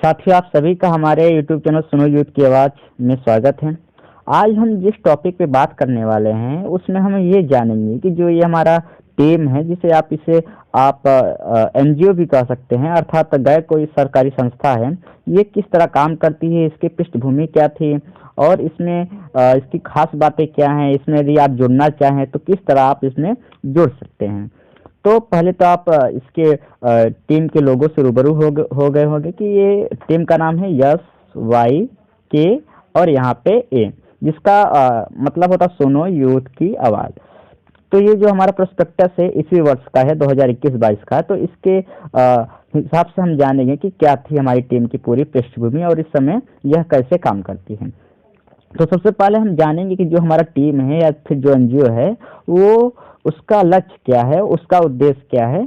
साथियों, आप सभी का हमारे YouTube चैनल सुनो यूथ की आवाज़ में स्वागत है। आज हम जिस टॉपिक पे बात करने वाले हैं उसमें हम ये जानेंगे कि जो ये हमारा टीम है, जिसे आप एनजीओ भी कह सकते हैं, अर्थात गैर कोई सरकारी संस्था है। ये किस तरह काम करती है, इसकी पृष्ठभूमि क्या थी और इसमें इसकी खास बातें क्या हैं। इसमें यदि आप जुड़ना चाहें तो किस तरह आप इसमें जुड़ सकते हैं। तो पहले तो आप इसके टीम के लोगों से रूबरू हो गए होंगे कि ये टीम का नाम है SYK और यहाँ पे ए, जिसका मतलब होता सुनो यूथ की आवाज़। तो ये जो हमारा प्रोस्पेक्टस है इसी वर्ष का है, 2021-22 का। तो इसके हिसाब से हम जानेंगे कि क्या थी हमारी टीम की पूरी पृष्ठभूमि और इस समय यह कैसे काम करती है। तो सबसे पहले हम जानेंगे कि जो हमारा टीम है या फिर जो एनजीओ है वो उसका लक्ष्य क्या है, उसका उद्देश्य क्या है।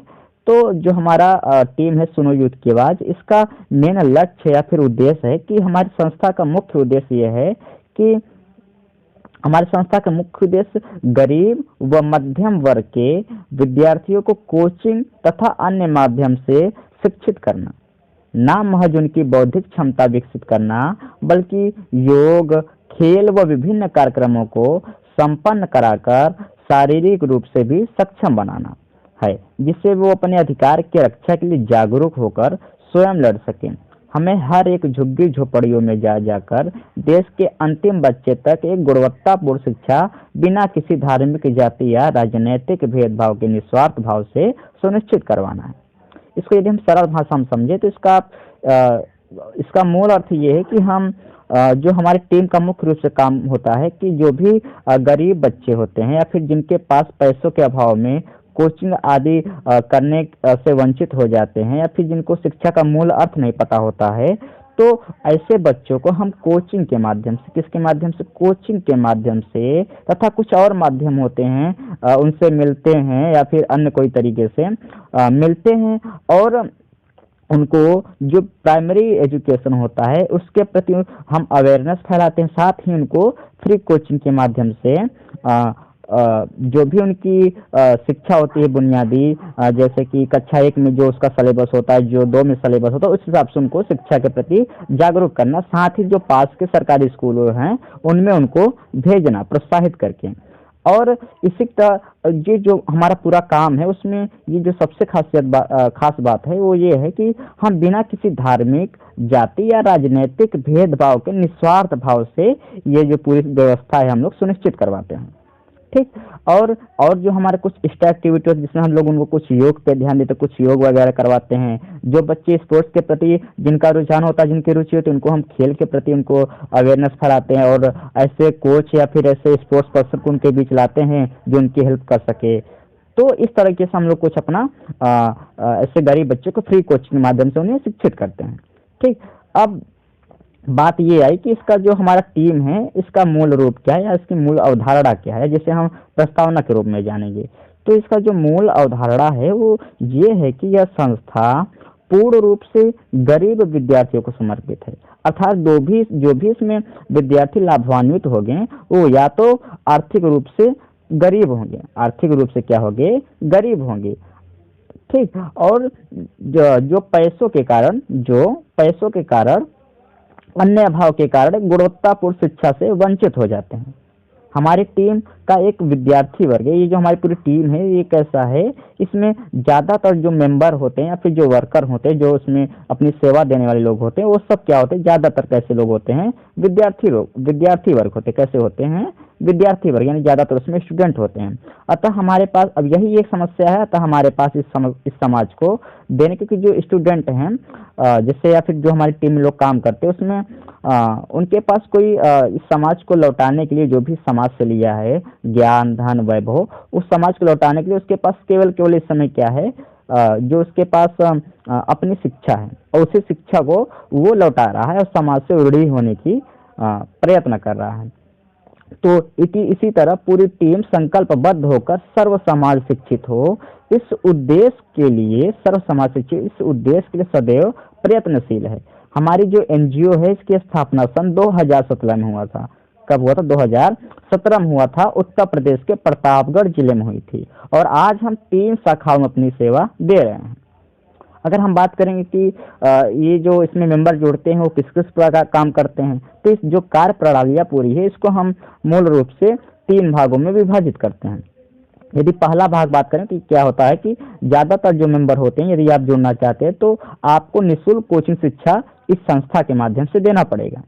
तो जो हमारा टीम है सुनो यूथ की आवाज़, इसका मेन लक्ष्य या फिर उद्देश्य है कि हमारी संस्था का मुख्य उद्देश्य ये है कि हमारी संस्था का मुख्य उद्देश्य गरीब व मध्यम वर्ग के विद्यार्थियों को कोचिंग तथा अन्य माध्यम से शिक्षित करना, ना महज उनकी बौद्धिक क्षमता विकसित करना, बल्कि योग, खेल व विभिन्न कार्यक्रमों को संपन्न कराकर शारीरिक रूप से भी सक्षम बनाना है, जिससे वो अपने अधिकार की रक्षा के लिए जागरूक होकर स्वयं लड़ सकें। हमें हर एक झुग्गी झोपड़ियों में जाकर देश के अंतिम बच्चे तक एक गुणवत्तापूर्ण शिक्षा बिना किसी धार्मिक, जाति या राजनीतिक भेदभाव के निस्वार्थ भाव से सुनिश्चित करवाना है। इसको यदि हम सरल भाषा में समझे तो इसका मूल अर्थ ये है कि हम जो हमारी टीम का मुख्य रूप से काम होता है कि जो भी गरीब बच्चे होते हैं या फिर जिनके पास पैसों के अभाव में कोचिंग आदि करने से वंचित हो जाते हैं या फिर जिनको शिक्षा का मूल अर्थ नहीं पता होता है, तो ऐसे बच्चों को हम कोचिंग के माध्यम से, किसके माध्यम से, कोचिंग के माध्यम से तथा कुछ और माध्यम होते हैं, उनसे मिलते हैं या फिर अन्य कोई तरीके से मिलते हैं और उनको जो प्राइमरी एजुकेशन होता है उसके प्रति हम अवेयरनेस फैलाते हैं। साथ ही उनको फ्री कोचिंग के माध्यम से जो भी उनकी शिक्षा होती है बुनियादी, जैसे कि कक्षा 1 में जो उसका सिलेबस होता है, जो 2 में सिलेबस होता है, उस हिसाब से उनको शिक्षा के प्रति जागरूक करना। साथ ही जो पास के सरकारी स्कूल हैं उनमें उनको भेजना प्रोत्साहित करके। और इसी तरह ये जो हमारा पूरा काम है उसमें ये जो सबसे खास बात है वो ये है कि हम बिना किसी धार्मिक, जाति या राजनीतिक भेदभाव के निस्वार्थ भाव से ये जो पूरी व्यवस्था है हम लोग सुनिश्चित करवाते हैं। ठीक। और जो हमारे कुछ एक्स्ट्रा एक्टिविटी होती है जिसमें हम लोग उनको कुछ योग पे ध्यान देते, कुछ योग वगैरह करवाते हैं। जो बच्चे स्पोर्ट्स के प्रति जिनका रुझान होता है, जिनकी रुचि होती है, उनको हम खेल के प्रति उनको अवेयरनेस फैलाते हैं और ऐसे कोच या फिर ऐसे स्पोर्ट्स पर्सन को उनके बीच लाते हैं जो उनकी हेल्प कर सके। तो इस तरीके से हम लोग कुछ अपना ऐसे गरीब बच्चों को फ्री कोचिंग के माध्यम से उन्हें शिक्षित करते हैं। ठीक। अब बात ये आई कि इसका जो हमारा टीम है इसका मूल रूप क्या है या इसकी मूल अवधारणा क्या है, जिसे हम प्रस्तावना के रूप में जानेंगे। तो इसका जो मूल अवधारणा है वो ये है कि यह संस्था पूर्ण रूप से गरीब विद्यार्थियों को समर्पित है, अर्थात जो भी इसमें विद्यार्थी लाभान्वित होंगे वो या तो आर्थिक रूप से गरीब होंगे, आर्थिक रूप से क्या होंगे, गरीब होंगे। ठीक। और जो पैसों के कारण अन्य अभाव के कारण गुणवत्तापूर्ण शिक्षा से वंचित हो जाते हैं। हमारी टीम का एक विद्यार्थी वर्ग है, ये जो हमारी पूरी टीम है ये कैसा है, इसमें ज़्यादातर जो मेंबर होते हैं या फिर जो वर्कर होते हैं, जो उसमें अपनी सेवा देने वाले लोग होते हैं, वो सब क्या होते हैं, ज़्यादातर कैसे लोग होते हैं, विद्यार्थी वर्ग होते हैं। कैसे होते हैं, विद्यार्थी वर्ग, यानी ज़्यादातर उसमें स्टूडेंट होते हैं। अतः हमारे पास अब यही एक समस्या है, अतः हमारे पास इस समाज को देने, क्योंकि जो स्टूडेंट हैं जैसे या फिर जो हमारी टीम में लोग काम करते हैं उसमें उनके पास कोई इस समाज को लौटाने के लिए जो भी समाज से लिया है ज्ञान, धन, वैभव, उस समाज को लौटाने के लिए उसके पास केवल इस समय क्या है, जो उसके पास अपनी शिक्षा है और उसी शिक्षा को वो लौटा रहा है और समाज से ऋणी होने की प्रयत्न कर रहा है। तो इसी तरह पूरी टीम संकल्पबद्ध होकर सर्व समाज शिक्षित हो, इस उद्देश्य के लिए सदैव प्रयत्नशील है। हमारी जो एनजीओ है इसकी स्थापना सन 2017 में हुआ था। कब हुआ था? 2017 में हुआ था। उत्तर प्रदेश के प्रतापगढ़ जिले में हुई थी और आज हम 3 शाखाओं में अपनी सेवा दे रहे हैं। अगर हम बात करेंगे कि ये जो इसमें मेंबर जोड़ते हैं वो किस किस प्रकार काम करते हैं, तो इस जो कार्य प्रणालियाँ पूरी है इसको हम मूल रूप से 3 भागों में विभाजित करते हैं। यदि पहला भाग बात करें तो क्या होता है कि ज़्यादातर जो मेंबर होते हैं, यदि आप जुड़ना चाहते हैं तो आपको निःशुल्क कोचिंग शिक्षा इस संस्था के माध्यम से देना पड़ेगा।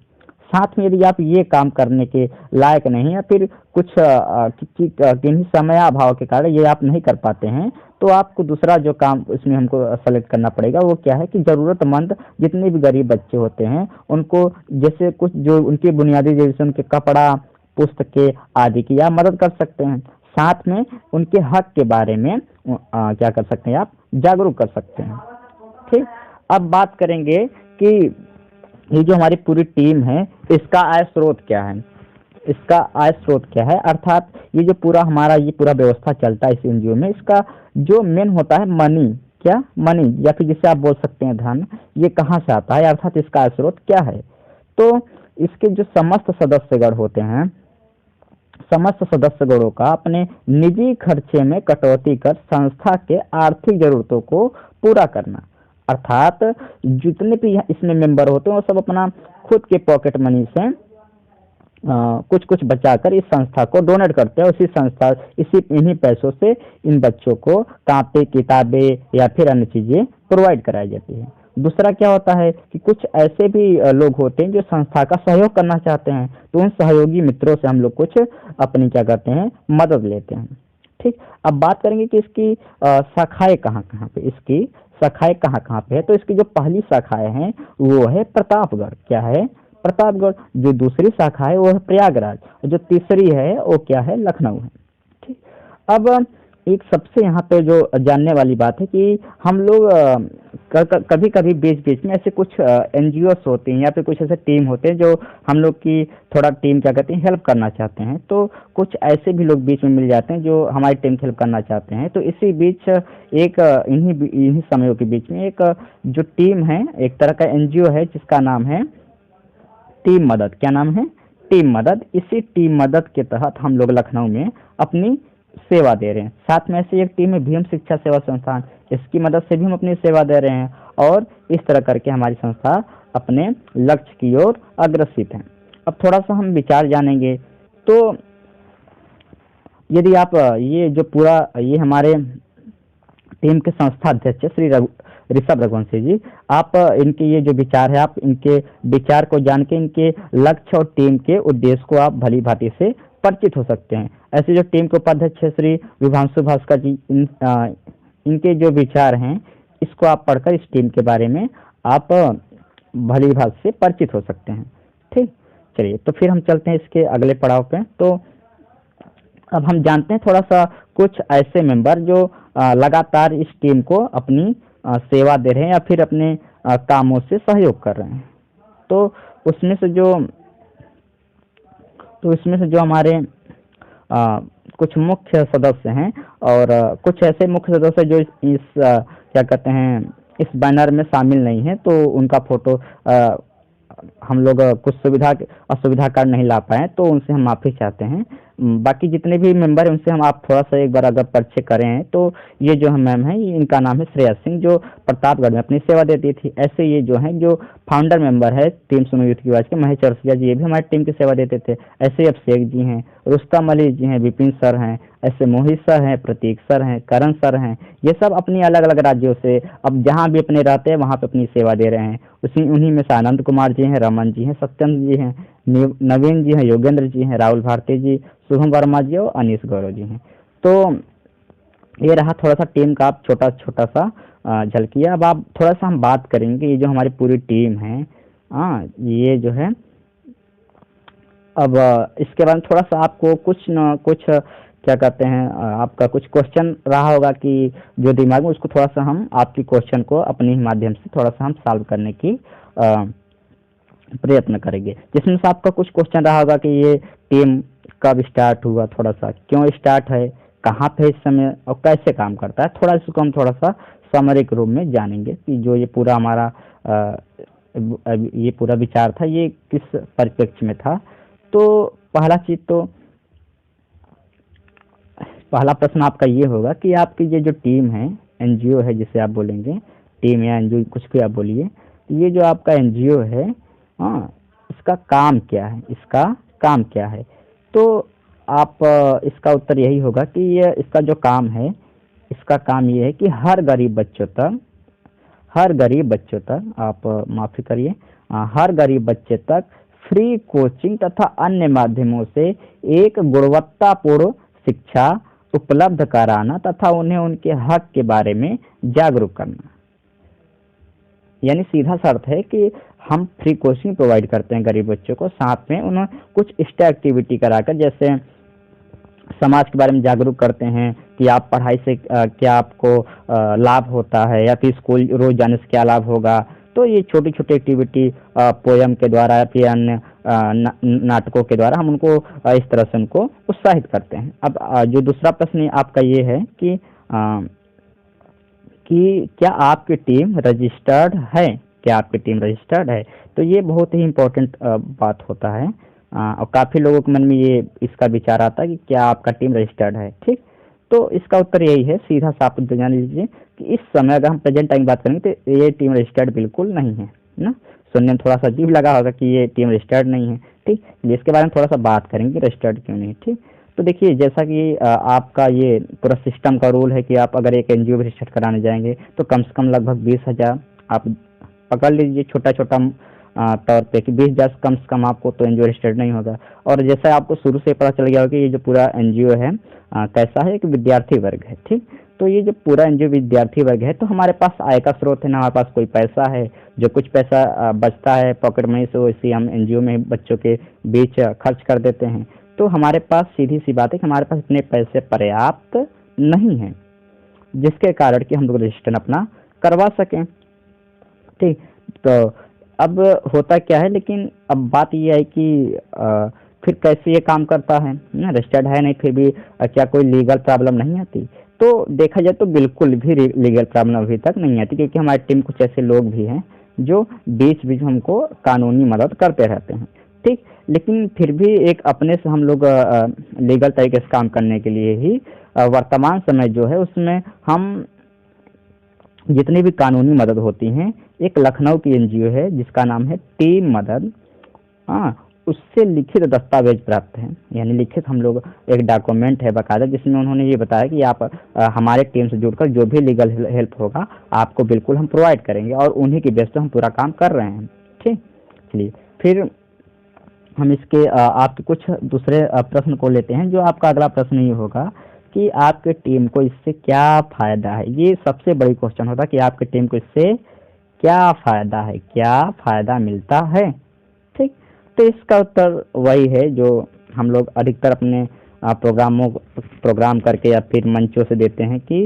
साथ में यदि आप ये काम करने के लायक नहीं या फिर कुछ किन्हीं समय अभाव के कारण ये आप नहीं कर पाते हैं, तो आपको दूसरा जो काम इसमें हमको सेलेक्ट करना पड़ेगा वो क्या है कि ज़रूरतमंद जितने भी गरीब बच्चे होते हैं उनको जैसे कुछ जो उनकी बुनियादी जैसे उनके कपड़ा, पुस्तकें आदि की आप मदद कर सकते हैं। साथ में उनके हक के बारे में क्या कर सकते हैं, आप जागरूक कर सकते हैं। ठीक, अब बात करेंगे कि ये जो हमारी पूरी टीम है इसका आय स्रोत क्या है। इसका आय स्रोत क्या है, अर्थात ये जो पूरा हमारा ये पूरा व्यवस्था चलता है इस एनजीओ में, इसका जो मेन होता है मनी, क्या मनी या फिर जिसे आप बोल सकते हैं धन, ये कहाँ से आता है, अर्थात इसका आय स्रोत क्या है। तो इसके जो समस्त सदस्यगण होते हैं, समस्त सदस्यगणों का अपने निजी खर्चे में कटौती कर संस्था के आर्थिक जरूरतों को पूरा करना, अर्थात जितने भी इसमें मेंबर होते हैं वो सब अपना खुद के पॉकेट मनी से कुछ कुछ बचाकर इस संस्था को डोनेट करते हैं। उसी संस्था इन्हीं पैसों से इन बच्चों को कापी, किताबें या फिर अन्य चीजें प्रोवाइड कराई जाती है। दूसरा क्या होता है कि कुछ ऐसे भी लोग होते हैं जो संस्था का सहयोग करना चाहते हैं, तो उन सहयोगी मित्रों से हम लोग कुछ अपनी क्या करते हैं, मदद लेते हैं। ठीक, अब बात करेंगे कि इसकी शाखाएं कहाँ कहाँ पे, इसकी शाखाएं कहाँ कहाँ पे है। तो इसकी जो पहली शाखाएं हैं वो है प्रतापगढ़, क्या है, प्रतापगढ़। जो दूसरी शाखा है वो है प्रयागराज, और जो तीसरी है वो क्या है, लखनऊ है। ठीक, अब एक सबसे यहाँ पे जो जानने वाली बात है कि हम लोग कभी कभी बीच बीच में ऐसे कुछ एनजीओस होते हैं या फिर कुछ ऐसे टीम होते हैं जो हम लोग की थोड़ा टीम क्या कहते हैं, हेल्प करना चाहते हैं। तो कुछ ऐसे भी लोग बीच में मिल जाते हैं जो हमारी टीम की हेल्प करना चाहते हैं। तो इसी बीच एक इन्हीं समयों के बीच में एक जो टीम है, एक तरह का एनजीओ है जिसका नाम है टीम मदद। क्या नाम है, टीम मदद। इसी टीम मदद के तहत हम लोग लखनऊ में अपनी सेवा दे रहे हैं। साथ में ऐसी एक टीम है भीम शिक्षा सेवा संस्थान, इसकी मदद से भी हम अपनी सेवा दे रहे हैं, और इस तरह करके हमारी संस्था अपने लक्ष्य की ओर अग्रसित है। अब थोड़ा सा हम विचार जानेंगे। तो यदि आप ये जो पूरा ये हमारे टीम के संस्था अध्यक्ष श्री ऋषभ रघुवंशी जी, आप इनके ये जो विचार है, आप इनके विचार को जान के इनके लक्ष्य और टीम के उद्देश्य को आप भली भांति से परिचित हो सकते हैं। ऐसे जो टीम के उपाध्यक्ष श्री विभांशु भास्कर जी, इनके जो विचार हैं इसको आप पढ़कर इस टीम के बारे में आप भली भांति से परिचित हो सकते हैं। ठीक, चलिए तो फिर हम चलते हैं इसके अगले पड़ाव पे। तो अब हम जानते हैं थोड़ा सा कुछ ऐसे मेंबर जो लगातार इस टीम को अपनी सेवा दे रहे हैं या फिर अपने कामों से सहयोग कर रहे हैं। तो उसमें से जो हमारे कुछ मुख्य सदस्य हैं और कुछ ऐसे मुख्य सदस्य जो इस क्या कहते हैं, इस बैनर में शामिल नहीं है, तो उनका फोटो हम लोग कुछ असुविधा कारण नहीं ला पाए, तो उनसे हम माफ़ी चाहते हैं। बाकी जितने भी मेंबर हैं उनसे हम आप थोड़ा सा एक बार अगर परिचय करें हैं, तो ये जो मैम है इनका नाम है श्रेया सिंह, जो प्रतापगढ़ में अपनी सेवा देती थी। ऐसे ये जो हैं जो फाउंडर मेंबर है टीम सुनो यूथ की आवाज़ के, महेश चौरसिया जी, ये भी हमारी टीम की सेवा देते थे। ऐसे अब शेख जी हैं, रुस्तम अली जी हैं, विपिन सर हैं, ऐसे मोहित सर हैं, प्रतीक सर हैं, करण सर हैं। ये सब अपनी अलग अलग राज्यों से अब जहाँ भी अपने रहते हैं वहाँ पे अपनी सेवा दे रहे हैं। उन्हीं में से आनंद कुमार जी हैं, रमन जी हैं, सत्यम जी हैं, नवीन जी हैं, योगेंद्र जी हैं, राहुल भारती जी, शुभम वर्मा जी और अनीश गौरव जी हैं। तो ये रहा थोड़ा सा टीम का आप छोटा सा झलकिया। अब आप थोड़ा सा हम बात करेंगे ये जो हमारी पूरी टीम है, ये जो है, अब इसके बाद थोड़ा सा आपको कुछ न कुछ क्या कहते हैं, आपका कुछ क्वेश्चन रहा होगा कि जो दिमाग में, उसको थोड़ा सा हम आपकी क्वेश्चन को अपने ही माध्यम से थोड़ा सा हम सॉल्व करने की प्रयत्न करेंगे। जिसमें से आपका कुछ क्वेश्चन रहा होगा कि ये टीम कब स्टार्ट हुआ, थोड़ा सा क्यों स्टार्ट है, कहाँ पे इस समय और कैसे काम करता है। थोड़ा इसको हम थोड़ा सा समरी के रूप में जानेंगे कि जो ये पूरा हमारा ये पूरा विचार था ये किस परिप्रेक्ष्य में था। तो पहला प्रश्न आपका ये होगा कि आपकी ये जो टीम है, एनजीओ है जिसे आप बोलेंगे, टीम या एनजीओ कुछ भी आप बोलिए, ये जो आपका एनजीओ है, हाँ, इसका काम क्या है, इसका काम क्या है? तो आप इसका उत्तर यही होगा कि ये इसका जो काम है, इसका काम ये है कि हर गरीब बच्चों तक आप माफ़ी करिए, हर गरीब बच्चे तक फ्री कोचिंग तथा अन्य माध्यमों से एक गुणवत्तापूर्ण शिक्षा उपलब्ध कराना तथा उन्हें उनके हक के बारे में जागरूक करना। यानी सीधा सा अर्थ है कि हम फ्री कोचिंग प्रोवाइड करते हैं गरीब बच्चों को, साथ में उन्हें कुछ एक्स्ट्रा एक्टिविटी कराकर, जैसे समाज के बारे में जागरूक करते हैं कि आप पढ़ाई से क्या आपको लाभ होता है, या फिर स्कूल रोज जाने से क्या लाभ होगा। तो ये छोटी छोटी एक्टिविटी पोयम के द्वारा या फिर अन्य नाटकों के द्वारा हम उनको इस तरह से उनको उत्साहित करते हैं। अब जो दूसरा प्रश्न आपका ये है कि क्या आपकी टीम रजिस्टर्ड है, क्या आपकी टीम रजिस्टर्ड है? तो ये बहुत ही इम्पोर्टेंट बात होता है, और काफ़ी लोगों के मन में ये इसका विचार आता है कि क्या आपका टीम रजिस्टर्ड है। ठीक, तो इसका उत्तर यही है, सीधा साफ जान लीजिए कि इस समय अगर हम प्रेजेंट टाइम बात करेंगे तो ये टीम रजिस्टर्ड बिल्कुल नहीं है ना। सुनने में थोड़ा सा अजीब लगा होगा कि ये टीम रजिस्टर्ड नहीं है। ठीक, इसके बारे में थोड़ा सा बात करेंगे रजिस्टर्ड क्यों नहीं। ठीक, तो देखिए, जैसा कि आपका ये पूरा सिस्टम का रूल है कि आप अगर एक एनजीओ रजिस्टर्ड कराने जाएंगे तो कम से कम लगभग 20,000 आप पकड़ लीजिए, छोटा छोटा तौर पे कि 20,000 कम से कम आपको तो एनजीओ रजिस्टर्ड नहीं होगा। और जैसा आपको शुरू से पता चल गया होगा कि ये जो पूरा एनजीओ है कैसा है, एक विद्यार्थी वर्ग है। ठीक, तो ये जो पूरा एनजीओ विद्यार्थी वर्ग है, तो हमारे पास आय का स्रोत है ना, हमारे पास कोई पैसा है। जो कुछ पैसा बचता है पॉकेट मनी से, इसी हम एनजीओ में बच्चों के बीच खर्च कर देते हैं। तो हमारे पास सीधी सी बात है कि हमारे पास इतने पैसे पर्याप्त नहीं हैं जिसके कारण कि हम लोग रजिस्ट्रेशन अपना करवा सकें। ठीक, तो अब होता क्या है, लेकिन अब बात यह है कि फिर कैसे ये काम करता है ना, रजिस्टर्ड है नहीं फिर भी क्या कोई लीगल प्रॉब्लम नहीं आती? तो देखा जाए तो बिल्कुल भी लीगल प्रॉब्लम अभी तक नहीं आती, क्योंकि हमारी टीम कुछ ऐसे लोग भी हैं जो बीच बीच हमको कानूनी मदद करते रहते हैं। ठीक, लेकिन फिर भी एक अपने से हम लोग लीगल तरीके से काम करने के लिए ही वर्तमान समय जो है उसमें हम जितनी भी कानूनी मदद होती हैं, एक लखनऊ की एनजीओ है जिसका नाम है टीम मदद, हाँ, उससे लिखित दस्तावेज प्राप्त है। यानी लिखित हम लोग एक डॉक्यूमेंट है बाकायदा, जिसमें उन्होंने ये बताया कि आप हमारे टीम से जुड़कर जो भी लीगल हेल्प होगा आपको बिल्कुल हम प्रोवाइड करेंगे, और उन्हीं की बेस पे हम पूरा काम कर रहे हैं। ठीक, चलिए फिर हम इसके आपके कुछ दूसरे प्रश्न को लेते हैं। जो आपका अगला प्रश्न ये होगा कि आपके टीम को इससे क्या फ़ायदा है। ये सबसे बड़ी क्वेश्चन होता है कि आपकी टीम को इससे क्या फ़ायदा है, क्या फ़ायदा मिलता है। ठीक, तो इसका उत्तर वही है जो हम लोग अधिकतर अपने प्रोग्राम करके या फिर मंचों से देते हैं कि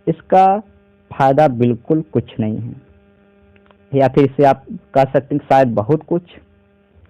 इसका फ़ायदा बिल्कुल कुछ नहीं है, या फिर इससे आप कह सकते हैं शायद बहुत कुछ।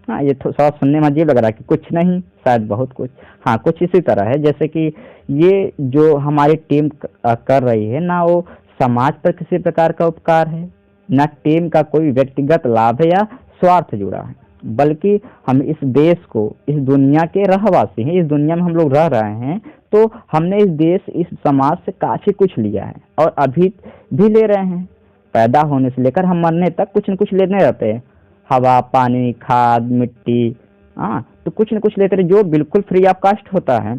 हाँ, ये थोड़ा सुनने में अजीब लग रहा है कि कुछ नहीं शायद बहुत कुछ। हाँ, कुछ इसी तरह है, जैसे कि ये जो हमारी टीम कर रही है ना, वो समाज पर किसी प्रकार का उपकार है, ना टीम का कोई व्यक्तिगत लाभ है या स्वार्थ जुड़ा है, बल्कि हम इस देश को, इस दुनिया के रहवासी हैं, इस दुनिया में हम लोग रह रहे हैं, तो हमने इस देश, इस समाज से काफ़ी कुछ लिया है और अभी भी ले रहे हैं। पैदा होने से लेकर हम मरने तक कुछ न कुछ लेने रहते हैं, हवा, पानी, खाद, मिट्टी, हाँ, तो कुछ न कुछ लेते रहे जो बिल्कुल फ्री ऑफ कास्ट होता है।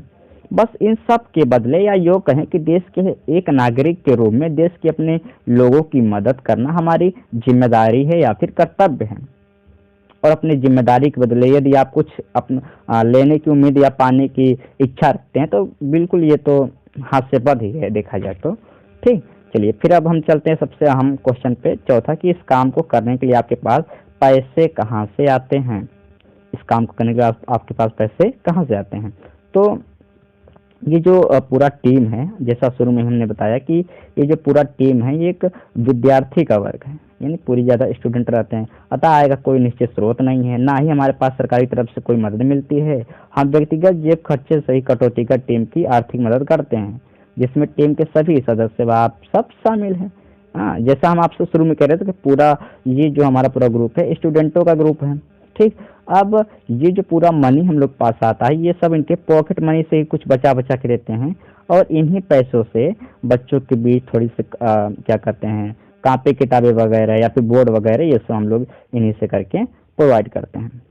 बस इन सब के बदले, या यूँ कहें कि देश के एक नागरिक के रूप में देश के अपने लोगों की मदद करना हमारी जिम्मेदारी है या फिर कर्तव्य है। और अपनी जिम्मेदारी के बदले यदि आप कुछ अपना लेने की उम्मीद या पाने की इच्छा रखते हैं तो बिल्कुल ये तो हास्यास्पद ही है देखा जाए तो। ठीक, चलिए फिर अब हम चलते हैं सबसे अहम क्वेश्चन पे, चौथा, कि इस काम को करने के लिए आपके पास पैसे कहाँ से आते हैं। इस काम को करने के लिए आपके पास पैसे कहाँ से आते हैं? तो ये जो पूरा टीम है, जैसा शुरू में हमने बताया कि ये जो पूरा टीम है ये एक विद्यार्थी का वर्ग है, यानी पूरी ज़्यादा स्टूडेंट रहते हैं, अतः आएगा कोई निश्चित स्रोत नहीं है, ना ही हमारे पास सरकारी तरफ से कोई मदद मिलती है। हम व्यक्तिगत जेब खर्चे से ही कटौती कर टीम की आर्थिक मदद करते हैं, जिसमें टीम के सभी सदस्य व आप सब शामिल हैं। हाँ, जैसा हम आपसे शुरू में कह रहे थे कि पूरा ये जो हमारा पूरा ग्रुप है स्टूडेंटों का ग्रुप है। ठीक, अब ये जो पूरा मनी हम लोग पास आता है ये सब इनके पॉकेट मनी से ही कुछ बचा बचा के देते हैं, और इन्हीं पैसों से बच्चों के बीच थोड़ी सी क्या करते हैं, कापी किताबें वगैरह या फिर बोर्ड वगैरह, ये सब हम लोग इन्हीं से करके प्रोवाइड करते हैं।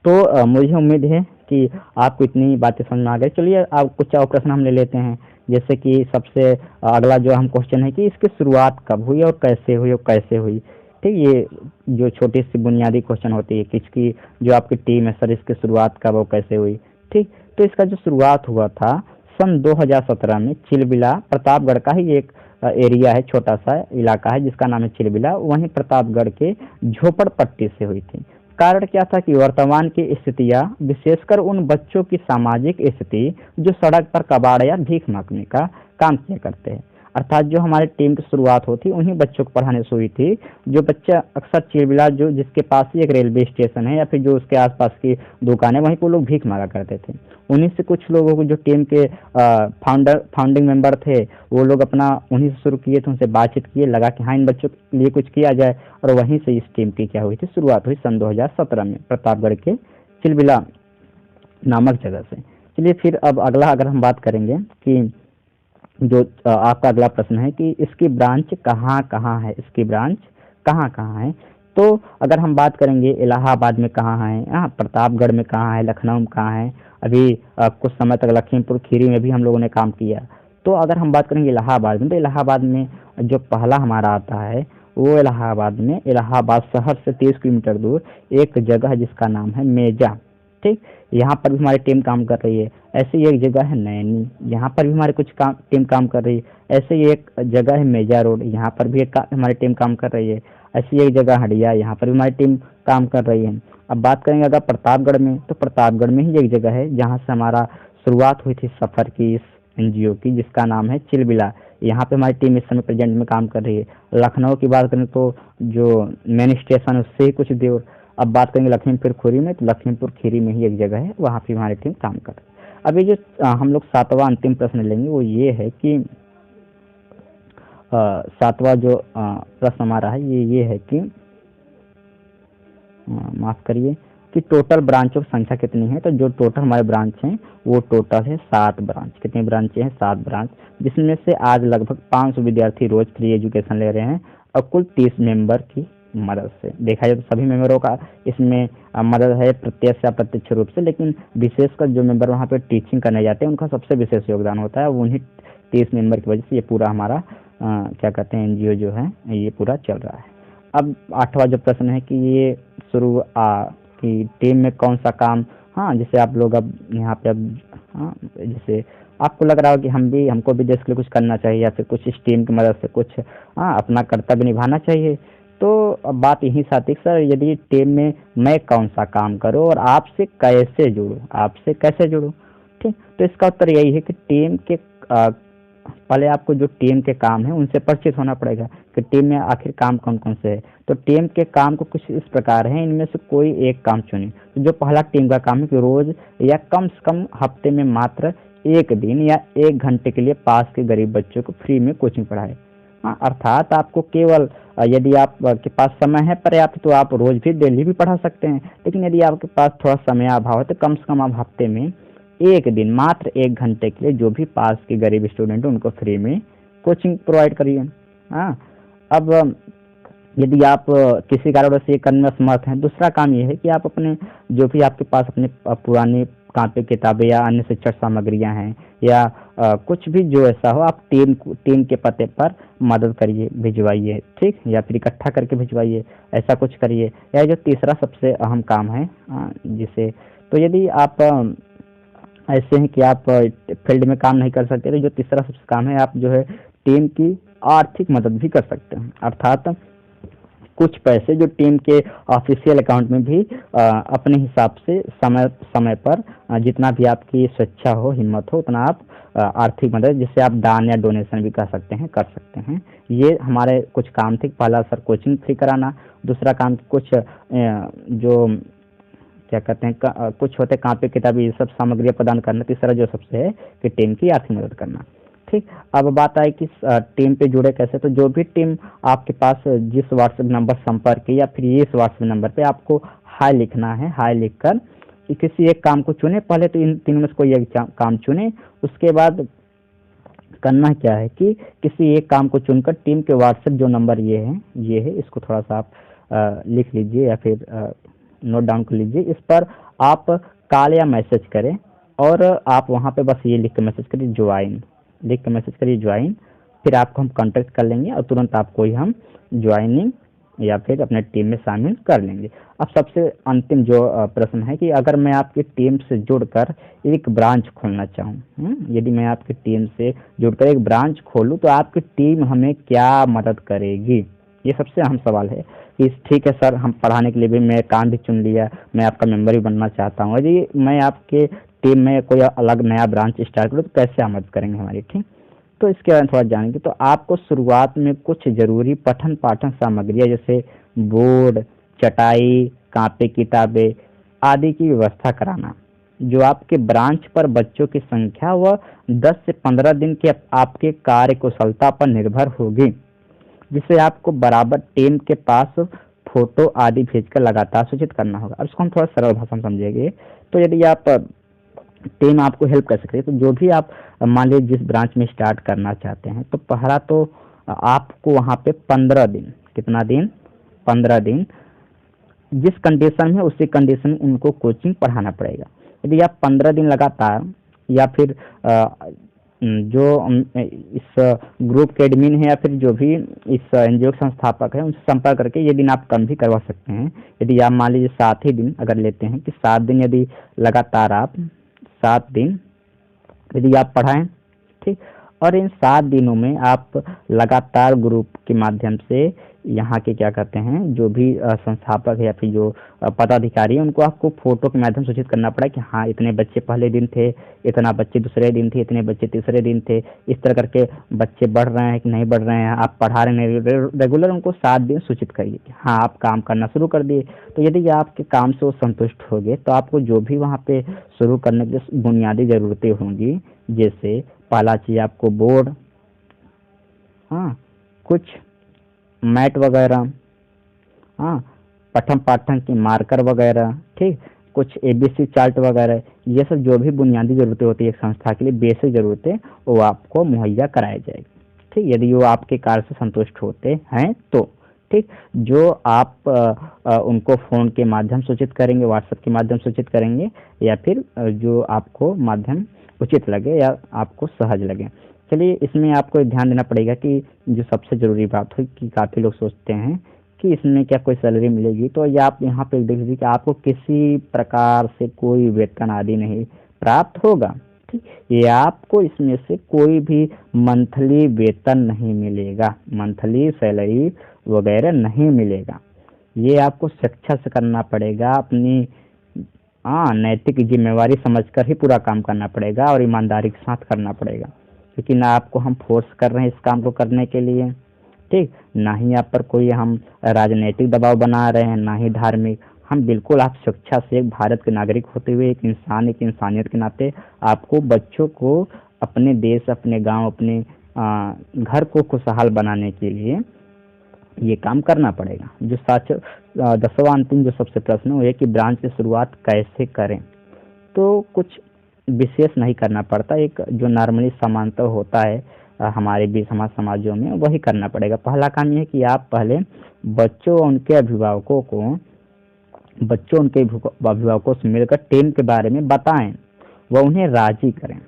तो मुझे उम्मीद है कि आपको इतनी बातें समझ में आ गई। चलिए आप कुछ और प्रश्न हम ले लेते हैं। जैसे कि सबसे अगला जो हम क्वेश्चन है कि इसकी शुरुआत कब हुई और कैसे हुई और कैसे हुई। ठीक, ये जो छोटी सी बुनियादी क्वेश्चन होती है कि इसकी जो आपकी टीम है सर, इसकी शुरुआत कब और कैसे हुई। ठीक, तो इसका जो शुरुआत हुआ था सन 2017 में चिलबिला, प्रतापगढ़ का ही एक एरिया है, छोटा सा इलाका है जिसका नाम है चिलबिला, वहीं प्रतापगढ़ के झोपड़पट्टी से हुई थी। कारण क्या था कि वर्तमान की स्थितियां, विशेषकर उन बच्चों की सामाजिक स्थिति जो सड़क पर कबाड़ या भीख मांगने का काम किया करते हैं। अर्थात जो हमारी टीम की शुरुआत होती उन्हीं बच्चों को पढ़ाने से हुई थी, जो बच्चा अक्सर चिलबिला, जो जिसके पास ही एक रेलवे स्टेशन है या फिर जो उसके आसपास की दुकान है, वहीं पर लोग भीख मांगा करते थे। उन्हीं से कुछ लोगों को, जो टीम के फाउंडिंग मेंबर थे, वो लोग अपना उन्हीं से शुरू किए थे, उनसे बातचीत किए, लगा कि हाँ इन बच्चों के लिए कुछ किया जाए, और वहीं से इस टीम की क्या हुई थी, शुरुआत हुई सन 2017 में प्रतापगढ़ के चिलबिला नामक जगह से। चलिए फिर अब अगला अगर हम बात करेंगे कि जो आपका अगला प्रश्न है कि इसकी ब्रांच कहाँ कहाँ है, इसकी ब्रांच कहाँ कहाँ है। तो अगर हम बात करेंगे इलाहाबाद में कहाँ है, प्रतापगढ़ में कहाँ है, लखनऊ में कहाँ है, अभी कुछ समय तक लखीमपुर खीरी में भी हम लोगों ने काम किया। तो अगर हम बात करेंगे इलाहाबाद में, तो इलाहाबाद में जो पहला हमारा आता है वो इलाहाबाद में, इलाहाबाद शहर से 30 किलोमीटर दूर एक जगह है जिसका नाम है मेजा। ठीक, यहाँ पर भी हमारी टीम काम कर रही है। ऐसे ही एक जगह है नैनी, यहाँ पर भी हमारी कुछ टीम काम कर रही है। ऐसे ही एक जगह है मेजा रोड, यहाँ पर भी हमारी टीम काम कर रही है। ऐसी एक जगह हडिया, यहाँ पर भी हमारी टीम काम कर रही है। अब बात करेंगे अगर प्रतापगढ़ में, तो प्रतापगढ़ में ही एक जगह है जहाँ से हमारा शुरुआत हुई थी सफ़र की, इस एनजीओ की, जिसका नाम है चिलबिला। यहाँ पे हमारी टीम इस समय प्रेजेंट में काम कर रही है। लखनऊ की बात करें तो जो मेन स्टेशन है उससे ही कुछ दूर। अब बात करेंगे लखीमपुर खीरी में, तो लखीमपुर खीरी में ही एक जगह है, वहाँ पे हमारी टीम काम कर रही है। अभी जो हम लोग सातवां अंतिम प्रश्न लेंगे वो ये है कि सातवां जो प्रश्न हमारा है ये है कि माफ करिए कि टोटल ब्रांचों की संख्या कितनी है। तो जो टोटल हमारे ब्रांच हैं वो टोटल है 7 ब्रांच। कितनी ब्रांचें हैं? 7 ब्रांच, जिसमें से आज लगभग 500 विद्यार्थी रोज फ्री एजुकेशन ले रहे हैं और कुल 30 मेंबर की मदद से। देखा जाए तो सभी मेंबरों का इसमें मदद है प्रत्यक्ष या अप्रत्यक्ष रूप से, लेकिन विशेषकर जो मेंबर वहाँ पे टीचिंग करने जाते हैं उनका सबसे विशेष योगदान होता है। उन्हीं 30 मेंबर की वजह से ये पूरा हमारा क्या कहते हैं एनजीओ जो है ये पूरा चल रहा है। अब 8वां जो प्रश्न है कि ये शुरू कि टीम में कौन सा काम, जैसे आप लोग अब यहाँ पे अब जैसे आपको लग रहा हो कि हमको भी देश के लिए कुछ करना चाहिए या फिर कुछ इस टीम की मदद से कुछ अपना कर्तव्य निभाना चाहिए। तो अब बात यहीं से आती है सर, यदि टीम में मैं कौन सा काम करूँ और आपसे कैसे जुड़ूँ। ठीक, तो इसका उत्तर यही है कि टीम के पहले आपको जो टीम के काम है उनसे परिचित होना पड़ेगा कि टीम में आखिर काम कौन कौन से है। तो टीम के काम को कुछ इस प्रकार है, इनमें से कोई एक काम चुने। तो जो पहला टीम का काम है कि रोज या कम से कम हफ्ते में मात्र 1 दिन या 1 घंटे के लिए पास के गरीब बच्चों को फ्री में कोचिंग पढ़ाए। अर्थात आपको केवल यदि आप के पास समय है पर्याप्त तो आप रोज भी डेली भी पढ़ा सकते हैं, लेकिन यदि आपके पास थोड़ा समय अभाव है तो कम से कम आप हफ्ते में 1 दिन मात्र 1 घंटे के लिए जो भी पास के गरीब स्टूडेंट उनको फ्री में कोचिंग प्रोवाइड करिए। अब यदि आप किसी कारणवश ये करने में समर्थ हैं, दूसरा काम ये है कि आप अपने जो भी आपके पास अपने पुरानी कापी किताबें या अन्य शिक्षण सामग्रियां हैं या कुछ भी जो ऐसा हो, आप टीम के पते पर मदद करिए, भिजवाइए। ठीक, या फिर इकट्ठा करके भिजवाइए, ऐसा कुछ करिए। या जो तीसरा सबसे अहम काम है जिसे, तो यदि आप ऐसे हैं कि आप फील्ड में काम नहीं कर सकते, तो जो तीसरा सबसे काम है, आप जो है टीम की आर्थिक मदद भी कर सकते हैं। अर्थात कुछ पैसे जो टीम के ऑफिशियल अकाउंट में भी अपने हिसाब से समय पर जितना भी आपकी स्वेच्छा हो, हिम्मत हो, उतना आप आर्थिक मदद, जिसे आप दान या डोनेशन भी कर सकते हैं। ये हमारे कुछ काम थे। पहला सर कोचिंग फ्री कराना, दूसरा काम कुछ जो क्या कहते हैं कुछ होते कापी किताबें ये सब सामग्रियां प्रदान करना, तीसरा जो सबसे है कि टीम की आर्थिक मदद करना। ठीक, अब बात आई कि टीम पे जुड़े कैसे। तो जो भी टीम आपके पास जिस व्हाट्सएप नंबर संपर्क या फिर इस व्हाट्सएप नंबर पे आपको हाय लिखना है, हाय लिखकर किसी एक काम को चुने। पहले तो इन तीनों में से कोई एक काम चुने, उसके बाद करना क्या है कि किसी एक काम को चुनकर टीम के व्हाट्सएप जो नंबर ये है, इसको थोड़ा सा आप लिख लीजिए या फिर नोट डाउन कर लीजिए। इस पर आप कॉल या मैसेज करें और आप वहाँ पे बस ये लिख के मैसेज करिए ज्वाइन, लिख के मैसेज करिए ज्वाइन। फिर आपको हम कांटेक्ट कर लेंगे और तुरंत आपको ही हम ज्वाइनिंग या फिर अपने टीम में शामिल कर लेंगे। अब सबसे अंतिम जो प्रश्न है कि अगर मैं आपकी टीम से जुड़कर एक ब्रांच खोलना चाहूँ, यदि मैं आपकी टीम से जुड़कर एक ब्रांच खोलूँ तो आपकी टीम हमें क्या मदद करेगी? ये सबसे अहम सवाल है कि ठीक है सर, हम पढ़ाने के लिए भी मैं काम भी चुन लिया, मैं आपका मेंबर भी बनना चाहता हूँ, यदि मैं आपके टीम में कोई अलग नया ब्रांच स्टार्ट करूँ तो कैसे आप मदद करेंगे हमारी? ठीक, तो इसके बारे में थोड़ा जानेंगे। तो आपको शुरुआत में कुछ जरूरी पठन पाठन सामग्रियाँ जैसे बोर्ड, चटाई, कापी, किताबें आदि की व्यवस्था कराना, जो आपके ब्रांच पर बच्चों की संख्या व 10 से 15 दिन के आपके कार्य कुशलता पर निर्भर होगी, जिसे आपको बराबर टीम के पास फोटो आदि भेजकर लगातार सूचित करना होगा। अब इसको हम थोड़ा सरल भाषा में समझेंगे। तो यदि आप टीम आपको हेल्प कर सकती है, तो जो भी आप मान लीजिए जिस ब्रांच में स्टार्ट करना चाहते हैं, तो पहला तो आपको वहाँ पे 15 दिन, कितना दिन? 15 दिन जिस कंडीशन में उसी कंडीशन में उनको कोचिंग पढ़ाना पड़ेगा। यदि आप 15 दिन लगातार या फिर जो इस ग्रुप के एडमिन है या फिर जो भी इस एनजीओ के संस्थापक है उनसे संपर्क करके ये दिन आप कम भी करवा सकते हैं। यदि आप मान लीजिए 7 ही दिन अगर लेते हैं कि 7 दिन यदि लगातार आप 7 दिन यदि आप पढ़ाएं, ठीक, और इन 7 दिनों में आप लगातार ग्रुप के माध्यम से यहाँ के क्या कहते हैं जो भी संस्थापक है या फिर जो पदाधिकारी है उनको आपको फोटो के माध्यम से सूचित करना पड़ा कि हाँ इतने बच्चे पहले दिन थे, इतना बच्चे दूसरे दिन थे, इतने बच्चे तीसरे दिन थे, इस तरह करके बच्चे बढ़ रहे हैं कि नहीं बढ़ रहे हैं, आप पढ़ा रहे हैं रेगुलर, उनको 7 दिन सूचित करिए कि हाँ आप काम करना शुरू कर दिए। तो यदि आपके काम से वो संतुष्ट हो गए तो आपको जो भी वहाँ पे शुरू करने के लिए बुनियादी ज़रूरतें होंगी, जैसे पहला चीज़ आपको बोर्ड, हाँ, कुछ मैट वगैरह, हाँ, पठन पाठन की मार्कर वगैरह, ठीक, कुछ एबीसी चार्ट वगैरह, ये सब जो भी बुनियादी ज़रूरतें होती है एक संस्था के लिए, बेसिक ज़रूरतें, वो आपको मुहैया कराई जाएगी। ठीक, यदि वो आपके कार्य से संतुष्ट होते हैं तो ठीक, जो आप उनको फ़ोन के माध्यम सूचित करेंगे, व्हाट्सएप के माध्यम सूचित करेंगे या फिर जो आपको माध्यम उचित लगे या आपको सहज लगे। चलिए इसमें आपको ध्यान देना पड़ेगा कि जो सबसे ज़रूरी बात है कि काफ़ी लोग सोचते हैं कि इसमें क्या कोई सैलरी मिलेगी, तो ये आप यहाँ पे देख लीजिए कि आपको किसी प्रकार से कोई वेतन आदि नहीं प्राप्त होगा। ठीक, ये आपको इसमें से कोई भी मंथली वेतन नहीं मिलेगा, मंथली सैलरी वगैरह नहीं मिलेगा। ये आपको शिक्षा से करना पड़ेगा, अपनी नैतिक जिम्मेवारी समझकर ही पूरा काम करना पड़ेगा और ईमानदारी के साथ करना पड़ेगा, क्योंकि ना आपको हम फोर्स कर रहे हैं इस काम को करने के लिए, ठीक, ना ही आप पर कोई हम राजनीतिक दबाव बना रहे हैं, ना ही धार्मिक। हम बिल्कुल आप शिक्षा से एक भारत के नागरिक होते हुए एक इंसान, एक इंसानियत के नाते आपको बच्चों को अपने देश, अपने गांव, अपने घर को खुशहाल बनाने के लिए ये काम करना पड़ेगा। जो 10वां अंतिम जो सबसे प्रश्न है वो है कि ब्रांच की शुरुआत कैसे करें। तो कुछ विशेष नहीं करना पड़ता, एक जो नॉर्मली सामान्यतः होता है हमारे भी समाजों में वही करना पड़ेगा। पहला काम यह है कि आप पहले बच्चों उनके अभिभावकों से मिलकर टीम के बारे में बताएं व उन्हें राजी करें।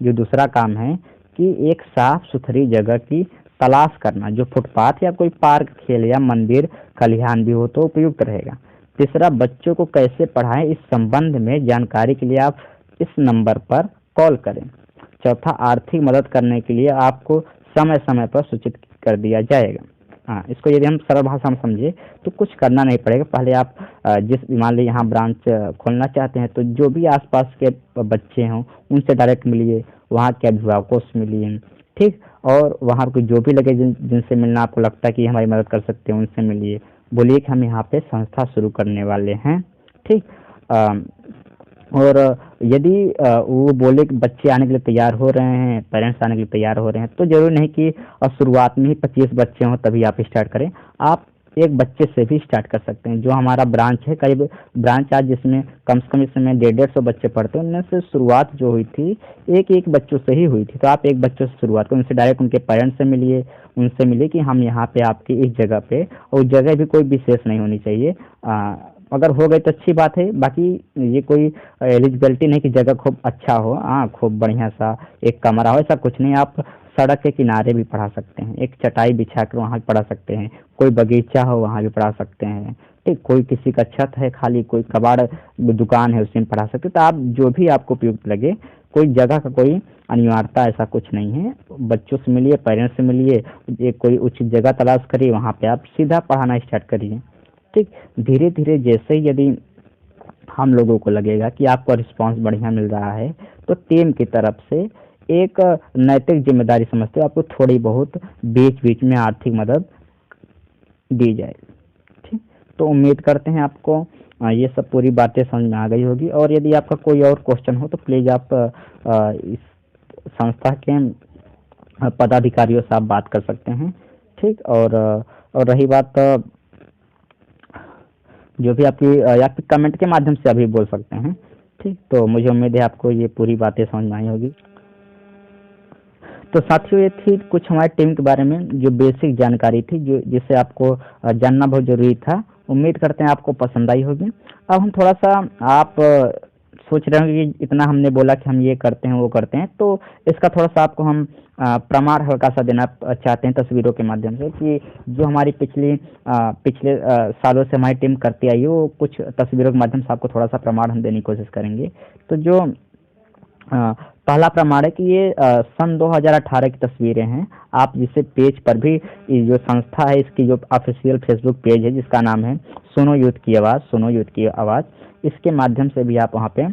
जो दूसरा काम है कि एक साफ सुथरी जगह की तलाश करना, जो फुटपाथ या कोई पार्क, खेल या मंदिर खलिहान भी हो तो उपयुक्त रहेगा। तीसरा, बच्चों को कैसे पढ़ाएं इस संबंध में जानकारी के लिए आप इस नंबर पर कॉल करें। चौथा, आर्थिक मदद करने के लिए आपको समय समय पर सूचित कर दिया जाएगा। हाँ, इसको यदि हम सरल भाषा में समझे तो कुछ करना नहीं पड़ेगा। पहले आप जिस मान लीजिए यहाँ ब्रांच खोलना चाहते हैं तो जो भी आसपास के बच्चे हों उनसे डायरेक्ट मिलिए, वहाँ के अभिभावकों से मिलिए, ठीक, और वहाँ को जो भी लगे जिनसे मिलना आपको लगता है कि हमारी मदद कर सकते हैं उनसे मिलिए, बोलिए कि हम यहाँ पे संस्था शुरू करने वाले हैं, ठीक। और यदि वो बोले कि बच्चे आने के लिए तैयार हो रहे हैं, पेरेंट्स आने के लिए तैयार हो रहे हैं, तो जरूरी नहीं कि शुरुआत में ही 25 बच्चे हों तभी आप स्टार्ट करें। आप एक बच्चे से भी स्टार्ट कर सकते हैं। जो हमारा ब्रांच है, करीब ब्रांच आज जिसमें कम से कम इस समय 150-150 बच्चे पढ़ते हैं, उनमें से शुरुआत जो हुई थी एक एक बच्चों से ही हुई थी। तो आप एक बच्चों से शुरुआत करें, उनसे डायरेक्ट उनके पेरेंट्स से मिलिए, उनसे मिलिए कि हम यहाँ पे आपकी इस जगह पे, और जगह भी कोई विशेष नहीं होनी चाहिए। अगर हो गई तो अच्छी बात है, बाकी ये कोई एलिजिबिलिटी नहीं कि जगह खूब अच्छा हो, हाँ खूब बढ़िया सा एक कमरा हो, ऐसा कुछ नहीं। आप सड़क के किनारे भी पढ़ा सकते हैं, एक चटाई बिछा कर वहाँ पढ़ा सकते हैं, कोई बगीचा हो वहाँ भी पढ़ा सकते हैं, ठीक। कोई किसी का छत है खाली, कोई कबाड़ दुकान है उसमें पढ़ा सकते हैं। तो आप जो भी आपको उपयुक्त लगे, कोई जगह का कोई अनिवार्यता ऐसा कुछ नहीं है। बच्चों से मिलिए, पेरेंट्स से मिलिए, एक कोई उचित जगह तलाश करिए, वहाँ पे आप सीधा पढ़ाना स्टार्ट करिए, ठीक। धीरे धीरे जैसे ही यदि हम लोगों को लगेगा कि आपको रिस्पांस बढ़िया मिल रहा है, तो टीम की तरफ से एक नैतिक जिम्मेदारी समझते हो आपको थोड़ी बहुत बीच बीच में आर्थिक मदद दी जाए, ठीक। तो उम्मीद करते हैं आपको ये सब पूरी बातें समझ में आ गई होगी। और यदि आपका कोई और क्वेश्चन हो तो प्लीज़ आप इस संस्था के पदाधिकारियों से आप बात कर सकते हैं, ठीक। और रही बात जो भी आपकी या फिर कमेंट के माध्यम से अभी बोल सकते हैं, ठीक। तो मुझे उम्मीद है आपको ये पूरी बातें समझ में आई होगी। तो साथियों, ये थी कुछ हमारी टीम के बारे में जो बेसिक जानकारी थी, जो जिसे आपको जानना बहुत जरूरी था। उम्मीद करते हैं आपको पसंद आई होगी। अब हम थोड़ा सा, आप सोच रहे होंगे कि इतना हमने बोला कि हम ये करते हैं वो करते हैं, तो इसका थोड़ा सा आपको हम प्रमाण हल्का सा देना चाहते हैं तस्वीरों के माध्यम से, कि जो हमारी पिछले सालों से हमारी टीम करती आई है, वो कुछ तस्वीरों के माध्यम से आपको थोड़ा सा प्रमाण हम देने की कोशिश करेंगे। तो जो पहला प्रमाण है कि ये सन 2018 की तस्वीरें हैं। आप जिसे पेज पर भी, ये जो संस्था है इसकी जो ऑफिशियल फेसबुक पेज है जिसका नाम है सुनो यूथ की आवाज़, सुनो यूथ की आवाज़, इसके माध्यम से भी आप वहाँ पे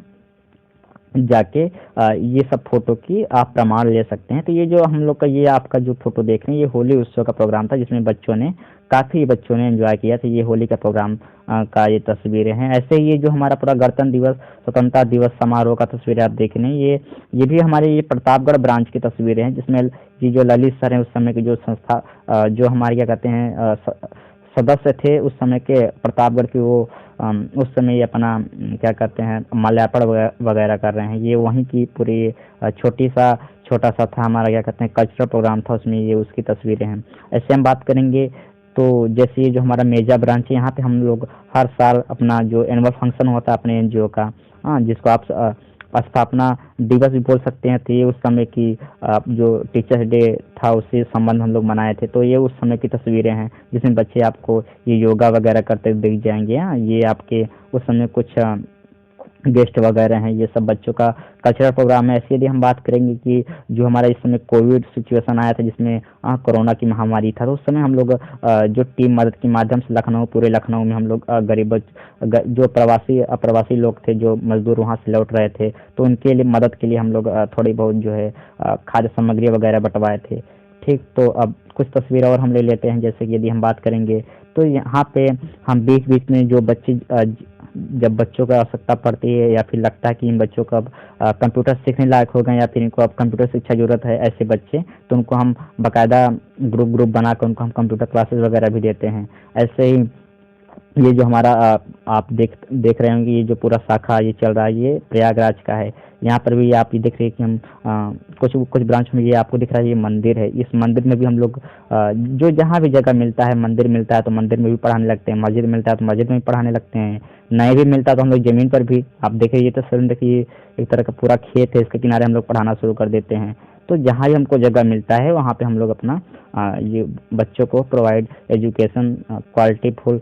जाके ये सब फोटो की आप प्रमाण ले सकते हैं। तो ये जो हम लोग का, ये आपका जो फोटो देख रहे हैं, ये होली उत्सव का प्रोग्राम था जिसमें काफ़ी बच्चों ने एंजॉय किया था। ये होली का प्रोग्राम का ये तस्वीरें हैं। ऐसे ही ये जो हमारा पूरा गणतंत्र दिवस, स्वतंत्रता दिवस समारोह का तस्वीरें आप देख रहे हैं, ये भी हमारे ये प्रतापगढ़ ब्रांच की तस्वीरें हैं, जिसमें ये जो ललित सर हैं उस समय की जो संस्था, जो हमारे क्या कहते हैं सदस्य थे उस समय के प्रतापगढ़ की, वो उस समय ये अपना क्या कहते हैं माल्यार्पण वगैरह कर रहे हैं। ये वहीं की पूरी छोटा सा था हमारा क्या कहते हैं कल्चरल प्रोग्राम था, उसमें ये उसकी तस्वीरें हैं। ऐसे हम बात करेंगे तो जैसे ये जो हमारा मेजा ब्रांच है, यहाँ पे हम लोग हर साल अपना जो एनुअल फंक्शन होता है अपने एनजीओ का, हाँ, जिसको आप स्थापना दिवस भी बोल सकते हैं। तो ये उस समय की जो टीचर्स डे था उससे संबंध हम लोग मनाए थे। तो ये उस समय की तस्वीरें हैं जिसमें बच्चे आपको ये योगा वगैरह करते दिख जाएंगे। हाँ, ये आपके उस समय कुछ गेस्ट वगैरह हैं, ये सब बच्चों का कल्चरल प्रोग्राम है। ऐसे यदि हम बात करेंगे कि जो हमारा इस समय कोविड सिचुएशन आया था जिसमें कोरोना की महामारी था, तो उस समय हम लोग जो टीम मदद के माध्यम से पूरे लखनऊ में हम लोग गरीब जो अप्रवासी लोग थे, जो मजदूर वहाँ से लौट रहे थे, तो उनके लिए मदद के लिए हम लोग थोड़ी बहुत जो है खाद्य सामग्री वगैरह बंटवाए थे, ठीक। तो अब कुछ तस्वीरें और हम ले लेते हैं। जैसे कि यदि हम बात करेंगे तो यहाँ पे हम बीच बीच में जो बच्चे, जब बच्चों को आवश्यकता पड़ती है या फिर लगता है कि इन बच्चों को अब कंप्यूटर सीखने लायक हो गए या फिर इनको अब कंप्यूटर शिक्षा जरूरत है, ऐसे बच्चे, तो उनको हम बाकायदा ग्रुप बनाकर उनको हम कंप्यूटर क्लासेस वगैरह भी देते हैं। ऐसे ही ये जो हमारा आप देख रहे होंगे, ये जो पूरा शाखा ये चल रहा है, ये प्रयागराज का है। यहाँ पर भी आप ये देख रहे हैं कि हम कुछ ब्रांच में ये आपको दिख रहा है, ये मंदिर है। इस मंदिर में भी हम लोग जो जहाँ भी जगह मिलता है, मंदिर मिलता है तो मंदिर में भी पढ़ाने लगते हैं, मस्जिद मिलता है तो मस्जिद में भी पढ़ाने लगते हैं, नए भी मिलता है तो हम लोग ज़मीन पर भी, आप देखिए ये तस्वीर देखिए, एक तरह का पूरा खेत है, इसके किनारे हम लोग पढ़ाना शुरू कर देते हैं। तो जहाँ भी हमको जगह मिलता है वहाँ पे हम लोग अपना ये बच्चों को provide education, qualityful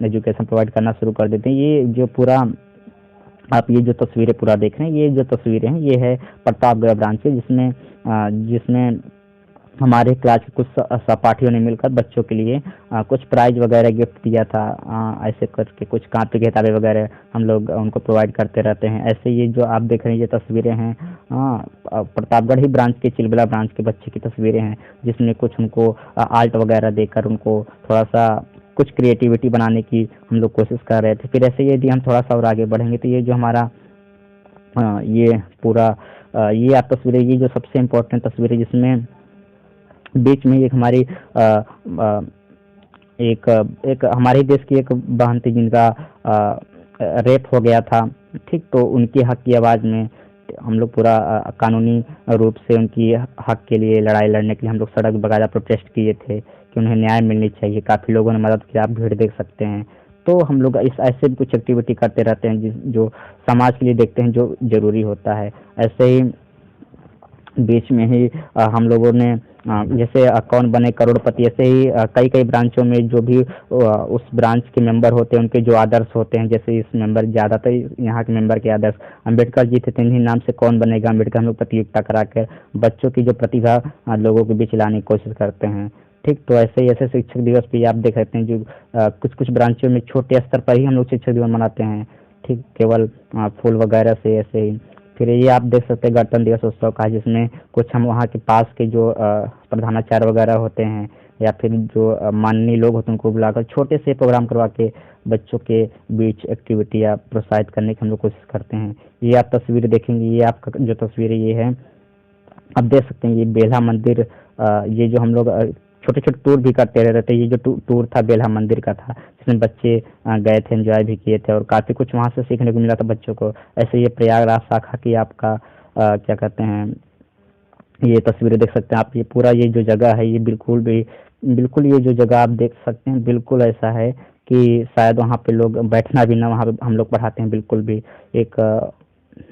education provide करना शुरू कर देते हैं। ये जो पूरा आप ये जो तस्वीरें पूरा देख रहे हैं, ये जो तस्वीरें हैं, ये है प्रतापगढ़ ब्रांच के, जिसमें हमारे क्लास के कुछ सहपाठियों ने मिलकर बच्चों के लिए कुछ प्राइज वगैरह गिफ्ट दिया था। ऐसे करके कुछ कापी किताबें वगैरह हम लोग उनको प्रोवाइड करते रहते हैं। ऐसे ये जो आप देख रहे हैं ये तस्वीरें हैं प्रतापगढ़ ही ब्रांच के, चिलबला ब्रांच के बच्चे की तस्वीरें हैं, जिसमें कुछ उनको आर्ट वगैरह देकर उनको थोड़ा सा कुछ क्रिएटिविटी बनाने की हम लोग कोशिश कर रहे थे। फिर ऐसे यदि हम थोड़ा सा और आगे बढ़ेंगे तो ये जो हमारा ये पूरा ये आप तस्वीरें, ये जो सबसे इम्पोर्टेंट तस्वीरें जिसमें बीच में एक हमारी एक एक हमारे देश की एक बहन थी जिनका रेप हो गया था। ठीक, तो उनकी हक की आवाज़ में हम लोग पूरा कानूनी रूप से उनकी हक के लिए लड़ाई लड़ने के लिए हम लोग सड़क वगैरह प्रोटेस्ट किए थे कि उन्हें न्याय मिलनी चाहिए। काफ़ी लोगों ने मदद की, आप भीड़ देख सकते हैं। तो हम लोग इस ऐसे भी कुछ एक्टिविटी करते रहते हैं जो समाज के लिए देखते हैं जो ज़रूरी होता है। ऐसे ही बीच में ही हम लोगों ने जैसे कौन बने करोड़पति, ऐसे ही कई कई ब्रांचों में जो भी उस ब्रांच के मेंबर होते हैं उनके जो आदर्श होते हैं, जैसे इस मेंबर ज़्यादातर यहाँ के मेंबर के आदर्श अम्बेडकर जी थे, तो इन्हीं नाम से कौन बनेगा अम्बेडकर हम लोग प्रतियोगिता करा कर बच्चों की जो प्रतिभा लोगों के बीच लाने की कोशिश करते हैं। ठीक, तो ऐसे ही ऐसे शिक्षक दिवस भी आप देख सकते हैं जो कुछ कुछ ब्रांचों में छोटे स्तर पर ही हम लोग शिक्षक दिवस मनाते हैं। ठीक, केवल फूल वगैरह से ऐसे ही। फिर ये आप देख सकते हैं गणतंत्र दिवस उत्सव का, जिसमें कुछ हम वहाँ के पास के जो प्रधानाचार्य वगैरह होते हैं या फिर जो माननीय लोग होते हैं उनको बुलाकर छोटे से प्रोग्राम करवा के बच्चों के बीच एक्टिविटी या प्रोत्साहित करने की हम लोग कोशिश करते हैं। ये आप तस्वीर देखेंगे, ये आपका जो तस्वीर है ये है, आप देख सकते हैं ये बेल्हा मंदिर। ये जो हम लोग छोटे छोटे टूर भी करते रहते हैं, ये जो टूर था बेल्हा मंदिर का था जिसमें बच्चे गए थे, एंजॉय भी किए थे और काफ़ी कुछ वहाँ से सीखने को मिला था बच्चों को। ऐसे ये प्रयागराज शाखा की आपका क्या कहते हैं, ये तस्वीरें देख सकते हैं आप। ये पूरा ये जो जगह है ये बिल्कुल ये जो जगह आप देख सकते हैं बिल्कुल ऐसा है कि शायद वहाँ पे लोग बैठना भी ना, वहाँ पे हम लोग पढ़ाते हैं बिल्कुल भी एक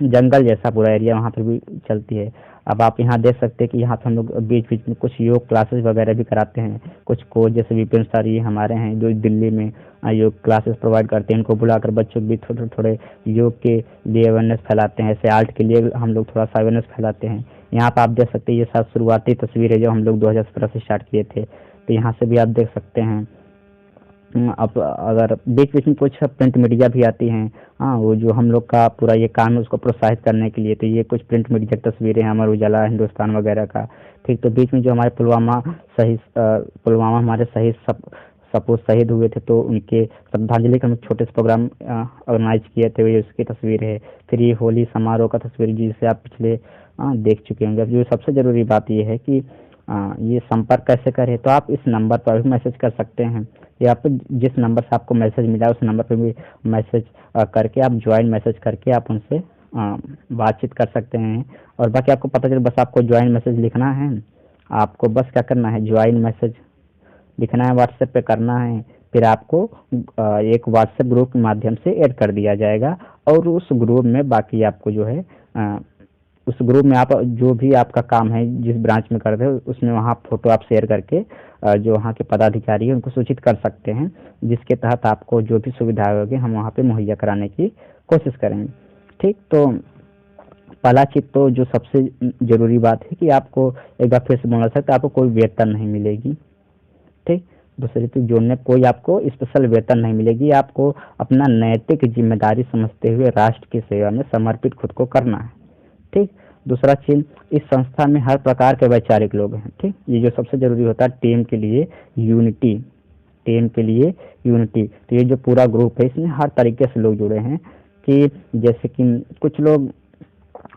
जंगल जैसा पूरा एरिया वहाँ पे भी चलती है। अब आप यहाँ देख सकते हैं कि यहाँ पे हम लोग बीच बीच में कुछ योग क्लासेस वगैरह भी कराते हैं। कुछ कोच जैसे विपिन सर ये हमारे हैं जो दिल्ली में योग क्लासेस प्रोवाइड करते हैं, इनको बुलाकर बच्चों को भी थोड़े थोड़े योग के लिए अवेयरनेस फैलाते हैं। ऐसे आर्ट के लिए हम लोग थोड़ा सा अवेयरनेस फैलाते हैं। यहाँ पे आप देख सकते हैं ये सब शुरुआती तस्वीर है जो हम लोग 2017 से स्टार्ट किए थे, तो यहाँ से भी आप देख सकते हैं। अब अगर बीच बीच में कुछ प्रिंट मीडिया भी आती हैं, हाँ, वो जो हम लोग का पूरा ये काम है उसको प्रोत्साहित करने के लिए, तो ये कुछ प्रिंट मीडिया की तस्वीरें हैं अमर उजाला हिंदुस्तान वगैरह का। ठीक, तो बीच में जो हमारे पुलवामा हमारे शहीद सपूत शहीद हुए थे तो उनके श्रद्धांजलि का हम छोटे से प्रोग्राम ऑर्गेनाइज किए थे, ये उसकी तस्वीर है। फिर ये होली समारोह का तस्वीर जिसे आप पिछले देख चुके होंगे। अब जो सबसे ज़रूरी बात ये है कि ये संपर्क कैसे करें, तो आप इस नंबर पर भी मैसेज कर सकते हैं या फिर जिस नंबर से आपको मैसेज मिला उस नंबर पर भी मैसेज करके आप ज्वाइन मैसेज करके आप उनसे बातचीत कर सकते हैं। और बाकी आपको पता चले, बस आपको ज्वाइन मैसेज लिखना है, आपको बस क्या करना है ज्वाइन मैसेज लिखना है, व्हाट्सएप पे करना है। फिर आपको एक व्हाट्सएप ग्रुप के माध्यम से ऐड कर दिया जाएगा और उस ग्रुप में बाकी आपको जो है उस ग्रुप में आप जो भी आपका काम है जिस ब्रांच में कर रहे हो उसमें वहाँ फोटो आप शेयर करके जो वहाँ के पदाधिकारी है उनको सूचित कर सकते हैं, जिसके तहत आपको जो भी सुविधा होगी हम वहाँ पे मुहैया कराने की कोशिश करेंगे। ठीक, तो पहला चीज तो जो सबसे जरूरी बात है कि आपको एक बार फिर से बोलना सकते आपको कोई वेतन नहीं मिलेगी। ठीक, दूसरी चीज जोड़ने कोई आपको स्पेशल वेतन नहीं मिलेगी, आपको अपना नैतिक जिम्मेदारी समझते हुए राष्ट्र की सेवा में समर्पित खुद को करना है। ठीक, दूसरा चीज इस संस्था में हर प्रकार के वैचारिक लोग हैं। ठीक, ये जो सबसे जरूरी होता है टीम के लिए यूनिटी, टीम के लिए यूनिटी। तो ये जो पूरा ग्रुप है इसमें हर तरीके से लोग जुड़े हैं कि जैसे कि कुछ लोग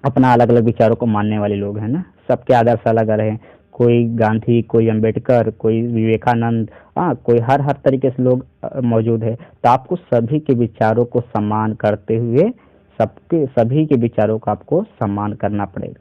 अपना अलग अलग विचारों को मानने वाले लोग हैं ना, सबके आदर्श अलग अलग हैं, कोई गांधी, कोई अंबेडकर, कोई विवेकानंद, हाँ, कोई हर हर तरीके से लोग मौजूद है। तो आपको सभी के विचारों को सम्मान करते हुए सबके सभी के विचारों का आपको सम्मान करना पड़ेगा।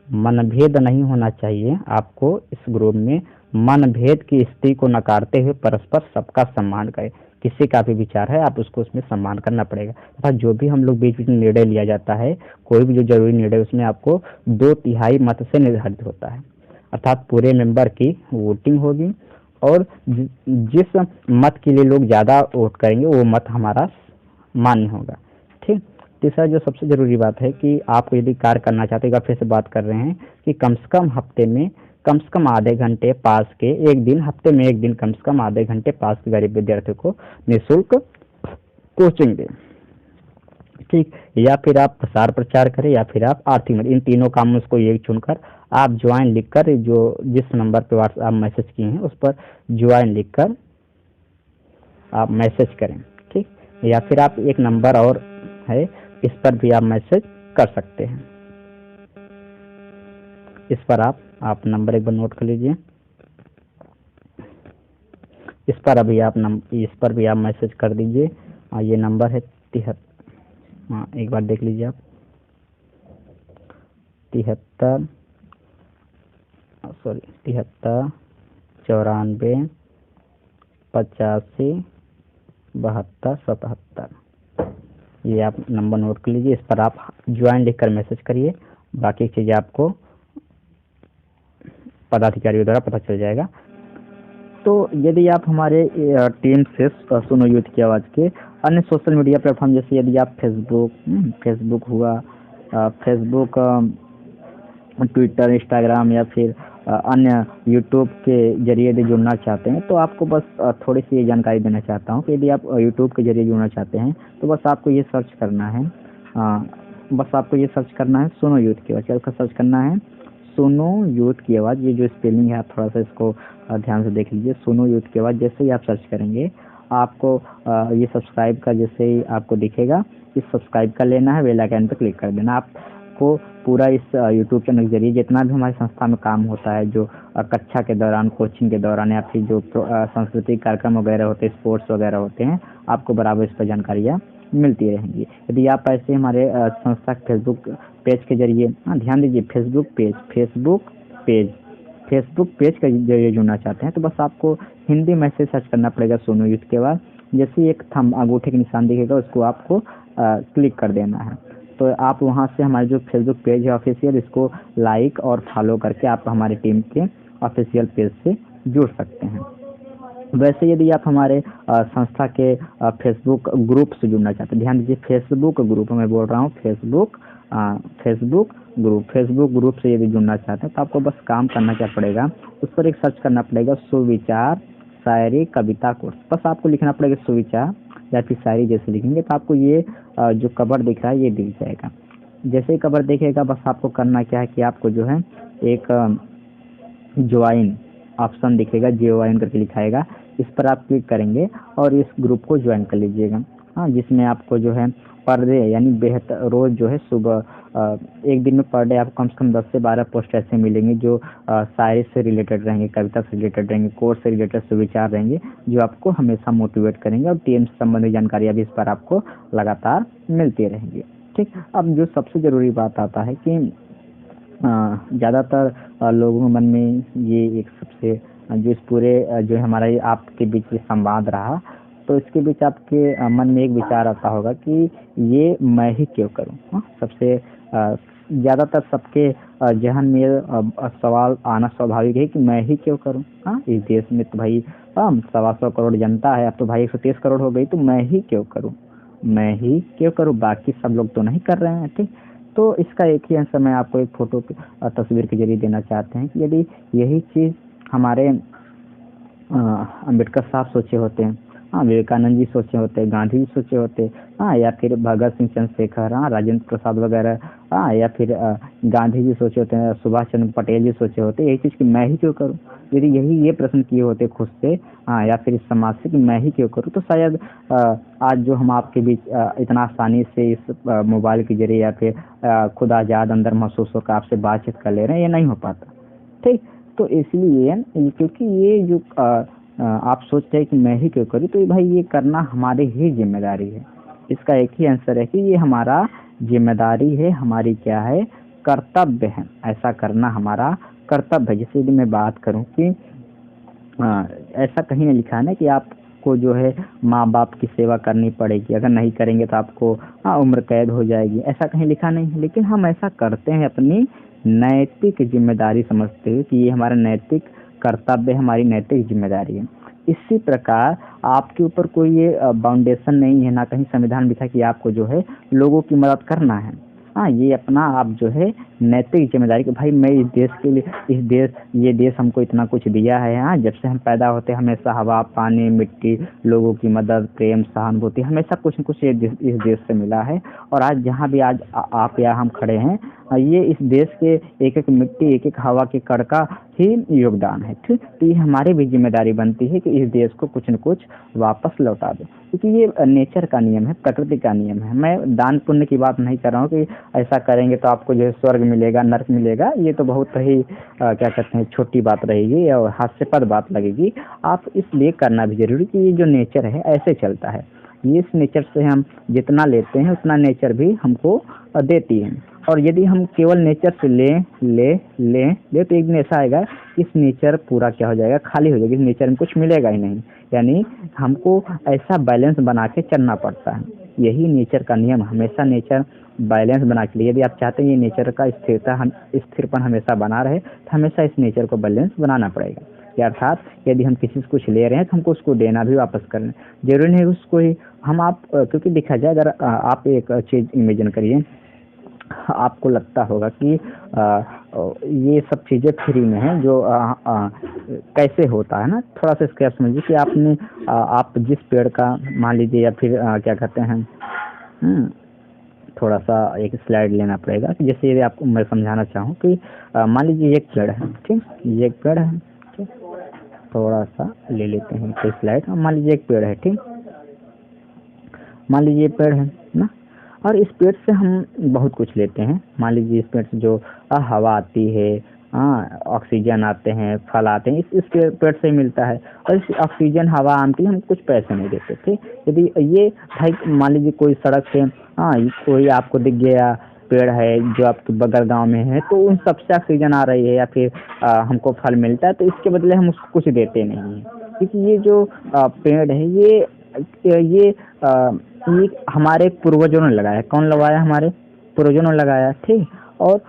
मनभेद नहीं होना चाहिए, आपको इस ग्रुप में मनभेद की स्थिति को नकारते हुए परस्पर सबका सम्मान करें। किसी का भी विचार है आप उसको उसमें सम्मान करना पड़ेगा तथा जो भी हम लोग बीच बीच में निर्णय लिया जाता है, कोई भी जो जरूरी निर्णय उसमें आपको 2/3 मत से निर्धारित होता है, अर्थात पूरे मेंबर की वोटिंग होगी और जिस मत के लिए लोग ज़्यादा वोट करेंगे वो मत हमारा मान्य होगा। ठीक, तीसरा जो सबसे ज़रूरी बात है कि आप यदि कार्य करना चाहते हैं, फिर से बात कर रहे हैं कि कम से कम हफ्ते में कम से कम आधे घंटे पास के एक दिन, हफ्ते में एक दिन कम से कम आधे घंटे पास के गरीब विद्यार्थियों को निःशुल्क कोचिंग दें। ठीक, या फिर आप प्रसार प्रचार करें या फिर आप आर्थिक मदद, इन तीनों कामों को एक चुनकर आप ज्वाइन लिखकर जो जिस नंबर पर आप मैसेज किए हैं उस पर ज्वाइन लिखकर आप मैसेज करें। ठीक, या फिर आप एक नंबर और है इस पर भी आप मैसेज कर सकते हैं। इस पर आप नंबर एक बार नोट कर लीजिए, इस पर अभी आप इस पर भी आप मैसेज कर दीजिए। ये नंबर है 73, हाँ एक बार देख लीजिए आप, 73 94 85 72 77। ये आप नंबर नोट कर लीजिए, इस पर आप ज्वाइन लिखकर मैसेज करिए, बाकी चीज़ें आपको पदाधिकारियों द्वारा पता चल जाएगा। तो यदि आप हमारे टीम से सुनो यूथ की आवाज़ के अन्य सोशल मीडिया प्लेटफॉर्म, जैसे यदि आप फेसबुक हुआ, फेसबुक, ट्विटर, इंस्टाग्राम या फिर अन्य यूट्यूब के जरिए यदि जुड़ना चाहते हैं, तो आपको बस थोड़ी सी ये जानकारी देना चाहता हूँ कि यदि आप यूट्यूब के जरिए जुड़ना चाहते हैं तो बस आपको ये सर्च करना है, सुनो यूथ की आवाज़। क्या उसका सर्च करना है? सुनो यूथ की आवाज़। ये जो स्पेलिंग है आप थोड़ा सा इसको ध्यान से देख लीजिए, सुनो यूथ की आवाज़। जैसे ही आप सर्च करेंगे आपको ये सब्सक्राइब का जैसे ही आपको दिखेगा, इस सब्सक्राइब का लेना है, बेल आइकन पर क्लिक कर देना। आपको पूरा इस यूट्यूब चैनल के जरिए जितना भी हमारी संस्था में काम होता है, जो कक्षा के दौरान, कोचिंग के दौरान या फिर जो सांस्कृतिक कार्यक्रम वगैरह होते हैं, स्पोर्ट्स वगैरह होते हैं, आपको बराबर इस पर जानकारियाँ मिलती रहेंगी। यदि आप ऐसे हमारे संस्था के फेसबुक पेज के जरिए, ध्यान दीजिए, फेसबुक पेज के जरिए जुड़ना चाहते हैं तो बस आपको हिंदी में से सर्च करना पड़ेगा सुनो यूथ के बाद। जैसे एक थंब अंगूठे के निशान दिखेगा, उसको आपको क्लिक कर देना है। तो आप वहां से हमारे जो फेसबुक पेज है ऑफिशियल, इसको लाइक और फॉलो करके आप हमारी टीम के ऑफिशियल पेज से जुड़ सकते हैं। वैसे यदि आप हमारे संस्था के फेसबुक ग्रुप से जुड़ना चाहते हैं, ध्यान दीजिए फेसबुक ग्रुप मैं बोल रहा हूँ, फेसबुक ग्रुप से यदि जुड़ना चाहते हैं तो आपको बस काम करना क्या पड़ेगा, उस पर एक सर्च करना पड़ेगा सुविचार शायरी कविता कोर्स। बस आपको लिखना पड़ेगा सुविचार या फिर शायरी। जैसे लिखेंगे तो आपको ये जो कवर दिख रहा है ये दिख जाएगा। जैसे ही कवर दिखेगा बस आपको करना क्या है कि आपको जो है एक ज्वाइन ऑप्शन दिखेगा, ज्वाइन करके लिखाएगा, इस पर आप क्लिक करेंगे और इस ग्रुप को ज्वाइन कर लीजिएगा। हाँ, जिसमें आपको जो है पर डे यानी बेहतर रोज़ जो है सुबह एक दिन में पर डे आपको कम से कम 10 से 12 पोस्ट ऐसे मिलेंगे जो शायरी से रिलेटेड रहेंगे, कविता से रिलेटेड रहेंगे, कोर्स से रिलेटेड सुविचार रहेंगे, जो आपको हमेशा मोटिवेट करेंगे और टीम से संबंधित जानकारियाँ भी इस पर आपको लगातार मिलती रहेंगी। ठीक, अब जो सबसे ज़रूरी बात आता है कि ज़्यादातर लोगों के मन में ये एक सबसे जो इस पूरे जो हमारा ये आपके बीच संवाद रहा, तो इसके बीच आपके मन में एक विचार आता होगा कि ये मैं ही क्यों करूं। सबसे ज़्यादातर सबके जहन में सवाल आना स्वाभाविक है कि मैं ही क्यों करूं। इस देश में तो भाई 125 करोड़ जनता है, अब तो भाई 130 करोड़ हो गई, तो मैं ही क्यों करूं, बाकी सब लोग तो नहीं कर रहे हैं। ठीक, तो इसका एक ही आंसर मैं आपको एक फोटो तस्वीर के जरिए देना चाहते हैं कि यदि यही चीज़ हमारे अम्बेडकर साहब सोचे होते हैं, विवेकानंद जी सोचे होते, गांधी जी सोचे होते, या फिर भगत सिंह, चंद्रशेखर, राजेंद्र प्रसाद वगैरह, या फिर गांधी जी सोचे होते हैं, सुभाष चंद्र पटेल जी सोचे होते, यही चीज़ कि मैं ही क्यों करूं। यदि यही ये प्रश्न किए होते खुद से, या फिर इस समाज से कि मैं ही क्यों करूं, तो शायद आज जो हम आपके बीच इतना आसानी से इस मोबाइल के जरिए या फिर खुद आज़ाद अंदर महसूस होकर आपसे बातचीत कर ले रहे हैं, ये नहीं हो पाता। ठीक, तो इसलिए क्योंकि ये जो आप सोचते हैं कि मैं ही क्यों करूं, तो भाई ये करना हमारी ही जिम्मेदारी है। इसका एक ही आंसर है कि ये हमारा जिम्मेदारी है, हमारी क्या है, कर्तव्य है। ऐसा करना हमारा कर्तव्य है। जैसे यदि मैं बात करूं कि ऐसा कहीं नहीं लिखा है ना कि आपको जो है माँ बाप की सेवा करनी पड़ेगी, अगर नहीं करेंगे तो आपको उम्र कैद हो जाएगी, ऐसा कहीं लिखा नहीं है। लेकिन हम ऐसा करते हैं अपनी नैतिक जिम्मेदारी समझते हुए कि ये हमारा नैतिक कर्तव्य, हमारी नैतिक जिम्मेदारी है। इसी प्रकार आपके ऊपर कोई ये बाउंडेशन नहीं है, ना कहीं संविधान लिखा कि आपको जो है लोगों की मदद करना है। ये अपना आप जो है नैतिक जिम्मेदारी कि भाई मैं इस देश के लिए, ये देश हमको इतना कुछ दिया है। जब से हम पैदा होते हमेशा हवा, पानी, मिट्टी, लोगों की मदद, प्रेम, सहानुभूति, हमेशा कुछ न कुछ इस देश से मिला है। और आज जहाँ भी आज आप या हम खड़े हैं, ये इस देश के एक एक मिट्टी, एक एक हवा के कण का ही योगदान है। ठीक, तो ये हमारी भी जिम्मेदारी बनती है कि इस देश को कुछ न कुछ वापस लौटा दे, क्योंकि ये नेचर का नियम है, प्रकृति का नियम है। मैं दान पुण्य की बात नहीं कर रहा हूँ कि ऐसा करेंगे तो आपको जो है स्वर्ग मिलेगा, नर्क मिलेगा, ये तो बहुत ही क्या कहते हैं छोटी बात रहेगी और हास्यास्पद बात लगेगी। आप इसलिए करना भी जरूरी कि ये जो नेचर है ऐसे चलता है, ये इस नेचर से हम जितना लेते हैं उतना नेचर भी हमको देती है। और यदि हम केवल नेचर से ले तो एक दिन ऐसा आएगा कि इस नेचर पूरा क्या हो जाएगा, खाली हो जाएगा, इस नेचर में कुछ मिलेगा ही नहीं। यानी हमको ऐसा बैलेंस बना के चलना पड़ता है, यही नेचर का नियम। हमेशा नेचर बैलेंस बना के लिए, यदि आप चाहते हैं ये नेचर का स्थिरपन हमेशा बना रहे, तो हमेशा इस नेचर को बैलेंस बनाना पड़ेगा। अर्थात यदि हम किसी से कुछ ले रहे हैं तो हमको उसको देना भी वापस करना, जरूरी नहीं उसको ही हम आप क्योंकि देखा जाए, अगर आप एक चीज़ इमेजिन करिए, आपको लगता होगा कि ये सब चीज़ें फ्री में हैं, जो कैसे होता है ना, थोड़ा सा इसके आप समझिए कि आपने आप जिस पेड़ का मान लीजिए, या फिर क्या कहते हैं, थोड़ा सा एक स्लाइड लेना पड़ेगा कि जैसे यदि आपको मैं समझाना चाहूँ कि मान लीजिए एक पेड़ है, ठीक, ये एक पेड़ है, ठीक, थोड़ा सा ले लेते हैं कोई स्लाइड। मान लीजिए एक पेड़ है, ठीक, मान लीजिए पेड़ है ना, और इस पेड़ से हम बहुत कुछ लेते हैं। मान लीजिए इस पेड़ से जो हवा आती है, ऑक्सीजन आते हैं, फल आते हैं, इस पेड़ से मिलता है। और इस ऑक्सीजन, हवा, आम के लिए हम कुछ पैसे नहीं देते थे। यदि ये भाई मान लीजिए कोई सड़क से कोई आपको दिख गया पेड़ है जो आपके बगल गांव में है, तो उन सबसे ऑक्सीजन आ रही है या फिर हमको फल मिलता है, तो इसके बदले हम उसको कुछ देते नहीं हैं, क्योंकि ये जो पेड़ है ये हमारे पूर्वजों ने लगाया। कौन लगाया? हमारे पूर्वजों ने लगाया, ठीक। और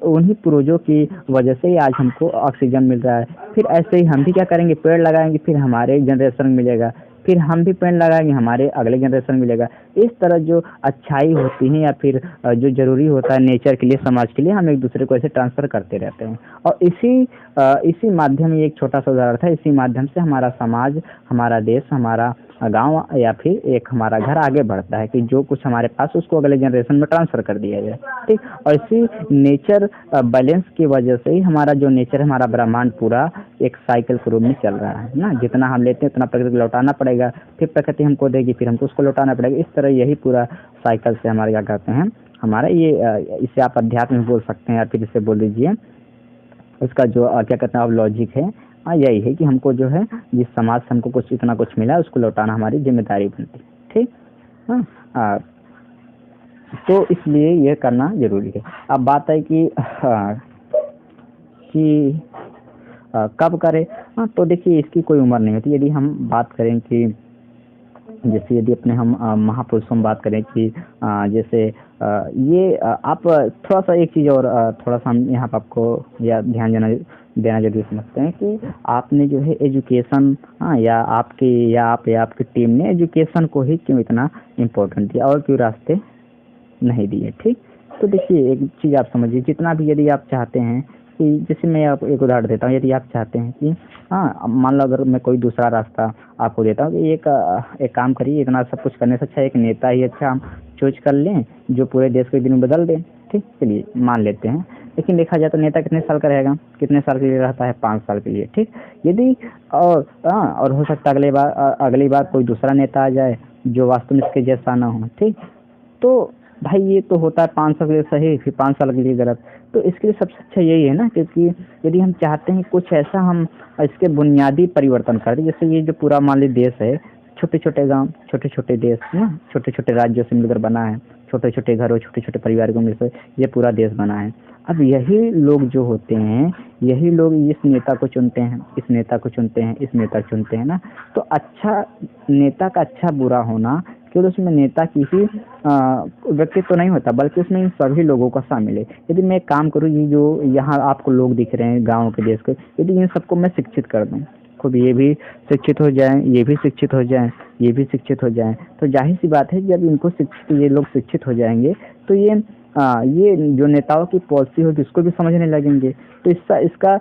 उन्हीं पूर्वजों की वजह से ही आज हमको ऑक्सीजन मिल रहा है। फिर ऐसे ही हम भी क्या करेंगे, पेड़ लगाएंगे, फिर हमारे जनरेशन मिलेगा, फिर हम भी पेड़ लगाएंगे, हमारे अगले जनरेशन मिलेगा। इस तरह जो अच्छाई होती है या फिर जो जरूरी होता है नेचर के लिए, समाज के लिए, हम एक दूसरे को ऐसे ट्रांसफर करते रहते हैं। और इसी माध्यम, ये एक छोटा सा उदाहरण था, इसी माध्यम से हमारा समाज, हमारा देश, हमारा गांव या फिर एक हमारा घर आगे बढ़ता है कि जो कुछ हमारे पास उसको अगले जनरेशन में ट्रांसफर कर दिया जाए, ठीक। और इसी नेचर बैलेंस की वजह से ही हमारा जो नेचर है, हमारा ब्रह्मांड पूरा एक साइकिल के रूप में चल रहा है ना। जितना हम लेते हैं उतना प्रकृति को लौटाना पड़ेगा, फिर प्रकृति हमको देगी, फिर हमको उसको लौटाना पड़ेगा। इस तरह यही पूरा साइकिल से हमारे क्या कहते हैं, हमारा ये इसे आप अध्यात्म में बोल सकते हैं या फिर इसे बोल दीजिए, इसका जो क्या कहते हैं अब लॉजिक है, यही है कि हमको जो है जिस समाज से हमको कुछ इतना कुछ मिला है उसको लौटाना हमारी जिम्मेदारी बनती है, ठीक। तो इसलिए यह करना जरूरी है। अब बात है कि कब करें। तो देखिए इसकी कोई उम्र नहीं होती। यदि हम बात करें कि जैसे यदि अपने हम महापुरुषों में बात करें कि जैसे ये आप थोड़ा सा एक चीज़ और थोड़ा सा हम यहाँ पर आपको या ध्यान देना जरूरी समझते हैं कि आपने जो है एजुकेशन या आपकी टीम ने एजुकेशन को ही क्यों इतना इम्पोर्टेंट दिया और क्यों रास्ते नहीं दिए, ठीक। तो देखिए एक चीज़ आप समझिए, जितना भी यदि आप चाहते हैं कि जैसे मैं आपको एक उदाहरण देता हूँ, यदि आप चाहते हैं कि मान लो अगर मैं कोई दूसरा रास्ता आपको देता हूँ कि एक काम करिए, इतना सब कुछ करने से अच्छा एक नेता ही अच्छा हम चूज कर लें जो पूरे देश को एक दिन में बदल दें, ठीक। चलिए मान लेते हैं, लेकिन देखा जाए तो नेता कितने साल का रहेगा, कितने साल के लिए रहता है, 5 साल के लिए, ठीक। यदि और हो सकता है अगली बार कोई दूसरा नेता आ जाए जो वास्तव में इसके जैसा ना हो, ठीक। तो भाई ये तो होता है 5 साल के लिए सही, फिर 5 साल के लिए गलत। तो इसके लिए सबसे अच्छा यही है ना, क्योंकि यदि हम चाहते हैं कुछ ऐसा हम इसके बुनियादी परिवर्तन कर दें, जैसे ये जो पूरा मान लीजिए देश है, छोटे छोटे गांव, छोटे छोटे देश ना, छोटे छोटे राज्यों से मिलकर बना है, छोटे छोटे घरों, छोटे छोटे परिवार को मिलकर ये पूरा देश बना है। अब यही लोग जो होते हैं, यही लोग इस नेता को चुनते हैं, इस नेता को चुनते हैं, इस नेता को चुनते हैं ना। तो अच्छा नेता का अच्छा बुरा होना केवल उसमें नेता की ही व्यक्तित्व तो नहीं होता, बल्कि उसमें इन सभी लोगों का शामिल है। यदि मैं काम करूँ, ये जो यहाँ आपको लोग दिख रहे हैं गाँव के, देश के, यदि इन सबको मैं शिक्षित कर दूँ, खुद ये भी शिक्षित हो जाएं, ये भी शिक्षित हो जाएं, ये भी शिक्षित हो जाएं, तो जाहिर सी बात है जब इनको ये लोग शिक्षित हो जाएंगे तो ये जो नेताओं की पॉलिसी होगी उसको भी समझने लगेंगे। तो इसका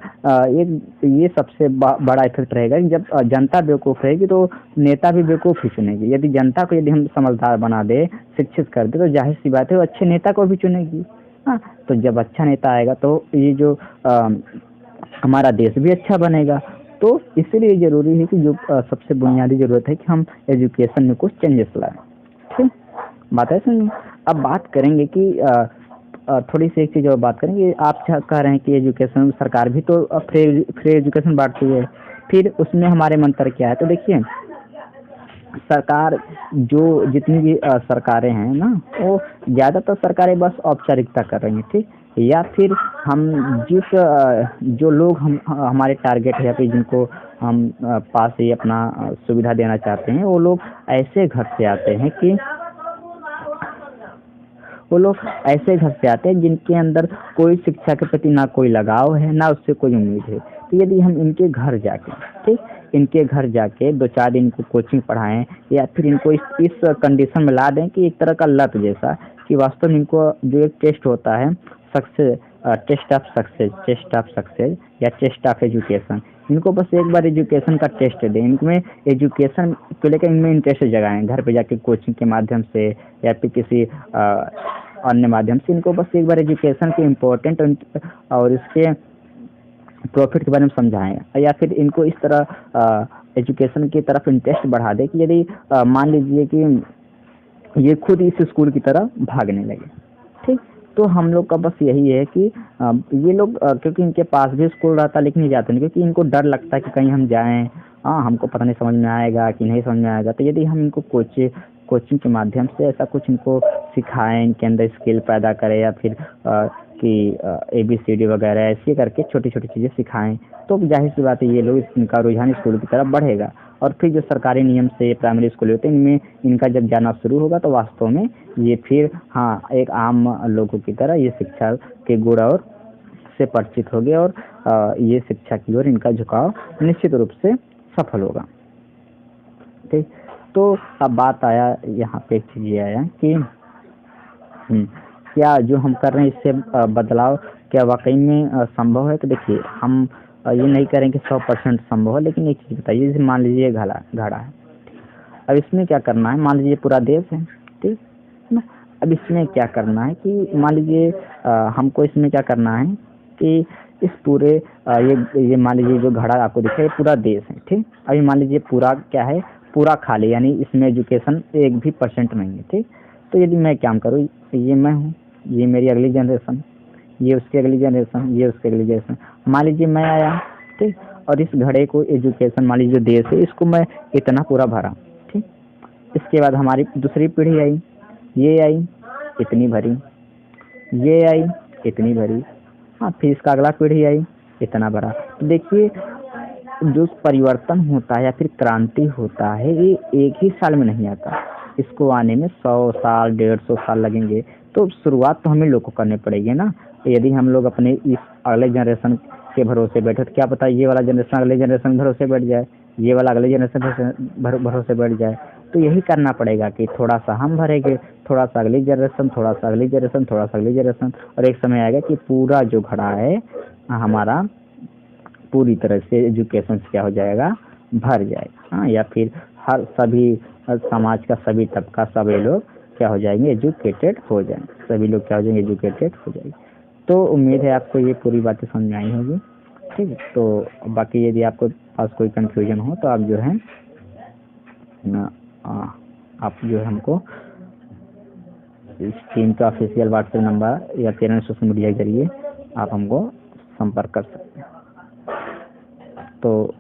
ये सबसे बड़ा इफेक्ट रहेगा कि जब जनता बेवकूफ़ रहेगी तो नेता भी बेवकूफ़ ही चुनेगी। यदि जनता को यदि हम समझदार बना दे, शिक्षित कर दे, तो जाहिर सी बात है वो अच्छे नेता को भी चुनेगी। हाँ, तो जब अच्छा नेता आएगा तो ये जो हमारा देश भी अच्छा बनेगा। तो इसीलिए ज़रूरी है कि जो सबसे बुनियादी ज़रूरत है कि हम एजुकेशन में कुछ चेंजेस लाएँ। ठीक, बात है सुनिए। अब बात करेंगे कि थोड़ी-सी एक चीज़ और बात करेंगे। आप क्या कह रहे हैं कि एजुकेशन सरकार भी तो फ्री फ्री एजुकेशन बाँटती है। फिर उसमें हमारे मंत्र क्या है? तो देखिए, सरकार जो जितनी भी सरकारें हैं ना, वो ज़्यादातर सरकारें बस औपचारिकता कर रही हैं, ठीक? या फिर हम जिस जो लोग हमारे टारगेट है या फिर जिनको हम पास ही अपना सुविधा देना चाहते हैं, वो लोग ऐसे घर से आते हैं कि वो लोग ऐसे घर से आते हैं जिनके अंदर कोई शिक्षा के प्रति ना कोई लगाव है, ना उससे कोई उम्मीद है। तो यदि हम इनके घर जाके, ठीक, इनके घर जाके 2-4 दिन इनको कोचिंग पढ़ाएँ या फिर इनको इस कंडीशन में ला दें कि एक तरह का लत जैसा, कि वास्तव में इनको जो एक टेस्ट होता है सक्सेस, टेस्ट ऑफ सक्सेस या टेस्ट ऑफ एजुकेशन, इनको बस एक बार एजुकेशन का टेस्ट दें। इनमें एजुकेशन को लेकर इनमें इंटरेस्ट जगाएँ, घर पे जाके कोचिंग के माध्यम से या फिर किसी अन्य माध्यम से इनको बस एक बार एजुकेशन के इम्पोर्टेंट और इसके प्रॉफिट के बारे में समझाएँ, या फिर इनको इस तरह एजुकेशन की तरफ इंटरेस्ट बढ़ा दें कि यदि मान लीजिए कि ये खुद इस स्कूल की तरह भागने लगे, ठीक? तो हम लोग का बस यही है कि ये लोग क्योंकि इनके पास भी स्कूल रहता लेकिन नहीं जाते नहीं, क्योंकि इनको डर लगता है कि कहीं हम जाएँ, हमको पता नहीं समझ में आएगा कि नहीं समझ में आएगा। तो यदि हम इनको कोचिंग के माध्यम से ऐसा कुछ इनको सिखाएँ, इनके अंदर स्किल पैदा करें या फिर कि ABCD वगैरह ऐसे करके छोटी-छोटी चीज़ें सिखाएँ, तो ज़ाहिर-सी बात है ये लोग इनका रुझान स्कूल की तरफ बढ़ेगा। और फिर जो सरकारी नियम से प्राइमरी स्कूल होते हैं, इनमें इनका जब जाना शुरू होगा तो वास्तव में ये फिर हाँ, एक आम लोगों की तरह ये शिक्षा के गुण और से परिचित होंगे और ये शिक्षा की ओर इनका झुकाव निश्चित रूप से सफल होगा। ठीक, तो अब बात आया यहाँ पे एक चीज़ ये आया कि क्या जो हम कर रहे हैं इससे बदलाव क्या वाक़ई में संभव है? तो देखिए, हम ये नहीं करें कि 100% संभव है, लेकिन एक चीज़ बताइए, जैसे मान लीजिए घड़ा है। अब इसमें क्या करना है, मान लीजिए पूरा देश है, ठीक है ना? अब इसमें क्या करना है कि मान लीजिए हमको इसमें क्या करना है कि इस पूरे ये मान लीजिए जो घड़ा आपको दिख रहा है ये पूरा देश है, ठीक? अभी मान लीजिए पूरा क्या है, पूरा खाली, यानी इसमें एजुकेशन 1 भी परसेंट नहीं है, ठीक? तो यदि मैं काम करूँ, ये मैं हूँ, ये मेरी अगली जनरेशन, ये उसकी अगली जनरेशन, ये उसकी अगली जनरेशन। मान लीजिए मैं आया, ठीक? और इस घड़े को एजुकेशन, मान लीजिए जो देश है इसको मैं इतना पूरा भरा, ठीक? इसके बाद हमारी दूसरी पीढ़ी आई, ये आई, इतनी भरी, ये आई, इतनी भरी, हाँ, फिर इसका अगला पीढ़ी आई, इतना भरा। तो देखिए, जो परिवर्तन होता है या फिर क्रांति होता है ये एक ही साल में नहीं आता, इसको आने में 100 साल 150 साल लगेंगे। तो शुरुआत तो हमें लोग को करनी पड़ेगी ना। तो यदि हम लोग अपने इस अगले जनरेशन के भरोसे बैठे तो क्या पता ये वाला जनरेशन अगले जनरेशन के भरोसे बैठ जाए, ये वाला अगले जनरेशन के भरोसे बैठ जाए। तो यही करना पड़ेगा कि थोड़ा सा हम भरेंगे, थोड़ा सा अगली जनरेशन, थोड़ा सा अगली जनरेशन, थोड़ा सा अगली जनरेशन, और एक समय आएगा कि पूरा जो घड़ा है हमारा पूरी तरह से एजुकेशन से क्या हो जाएगा, भर जाएगा। हाँ, या फिर हर समाज का सभी तबका सभी लोग क्या हो जाएंगे, एजुकेटेड हो जाएंगे, सभी लोग क्या हो जाएंगे, एजुकेटेड हो जाएंगे। तो उम्मीद है आपको ये पूरी बातें समझ में आई होगी। ठीक है, तो बाकी यदि आपको पास कोई कंफ्यूजन हो तो आप जो है आप जो है हमको इस टीम का ऑफिशियल व्हाट्सएप नंबर या फिर सोशल मीडिया के जरिए आप हमको संपर्क कर सकते हैं। तो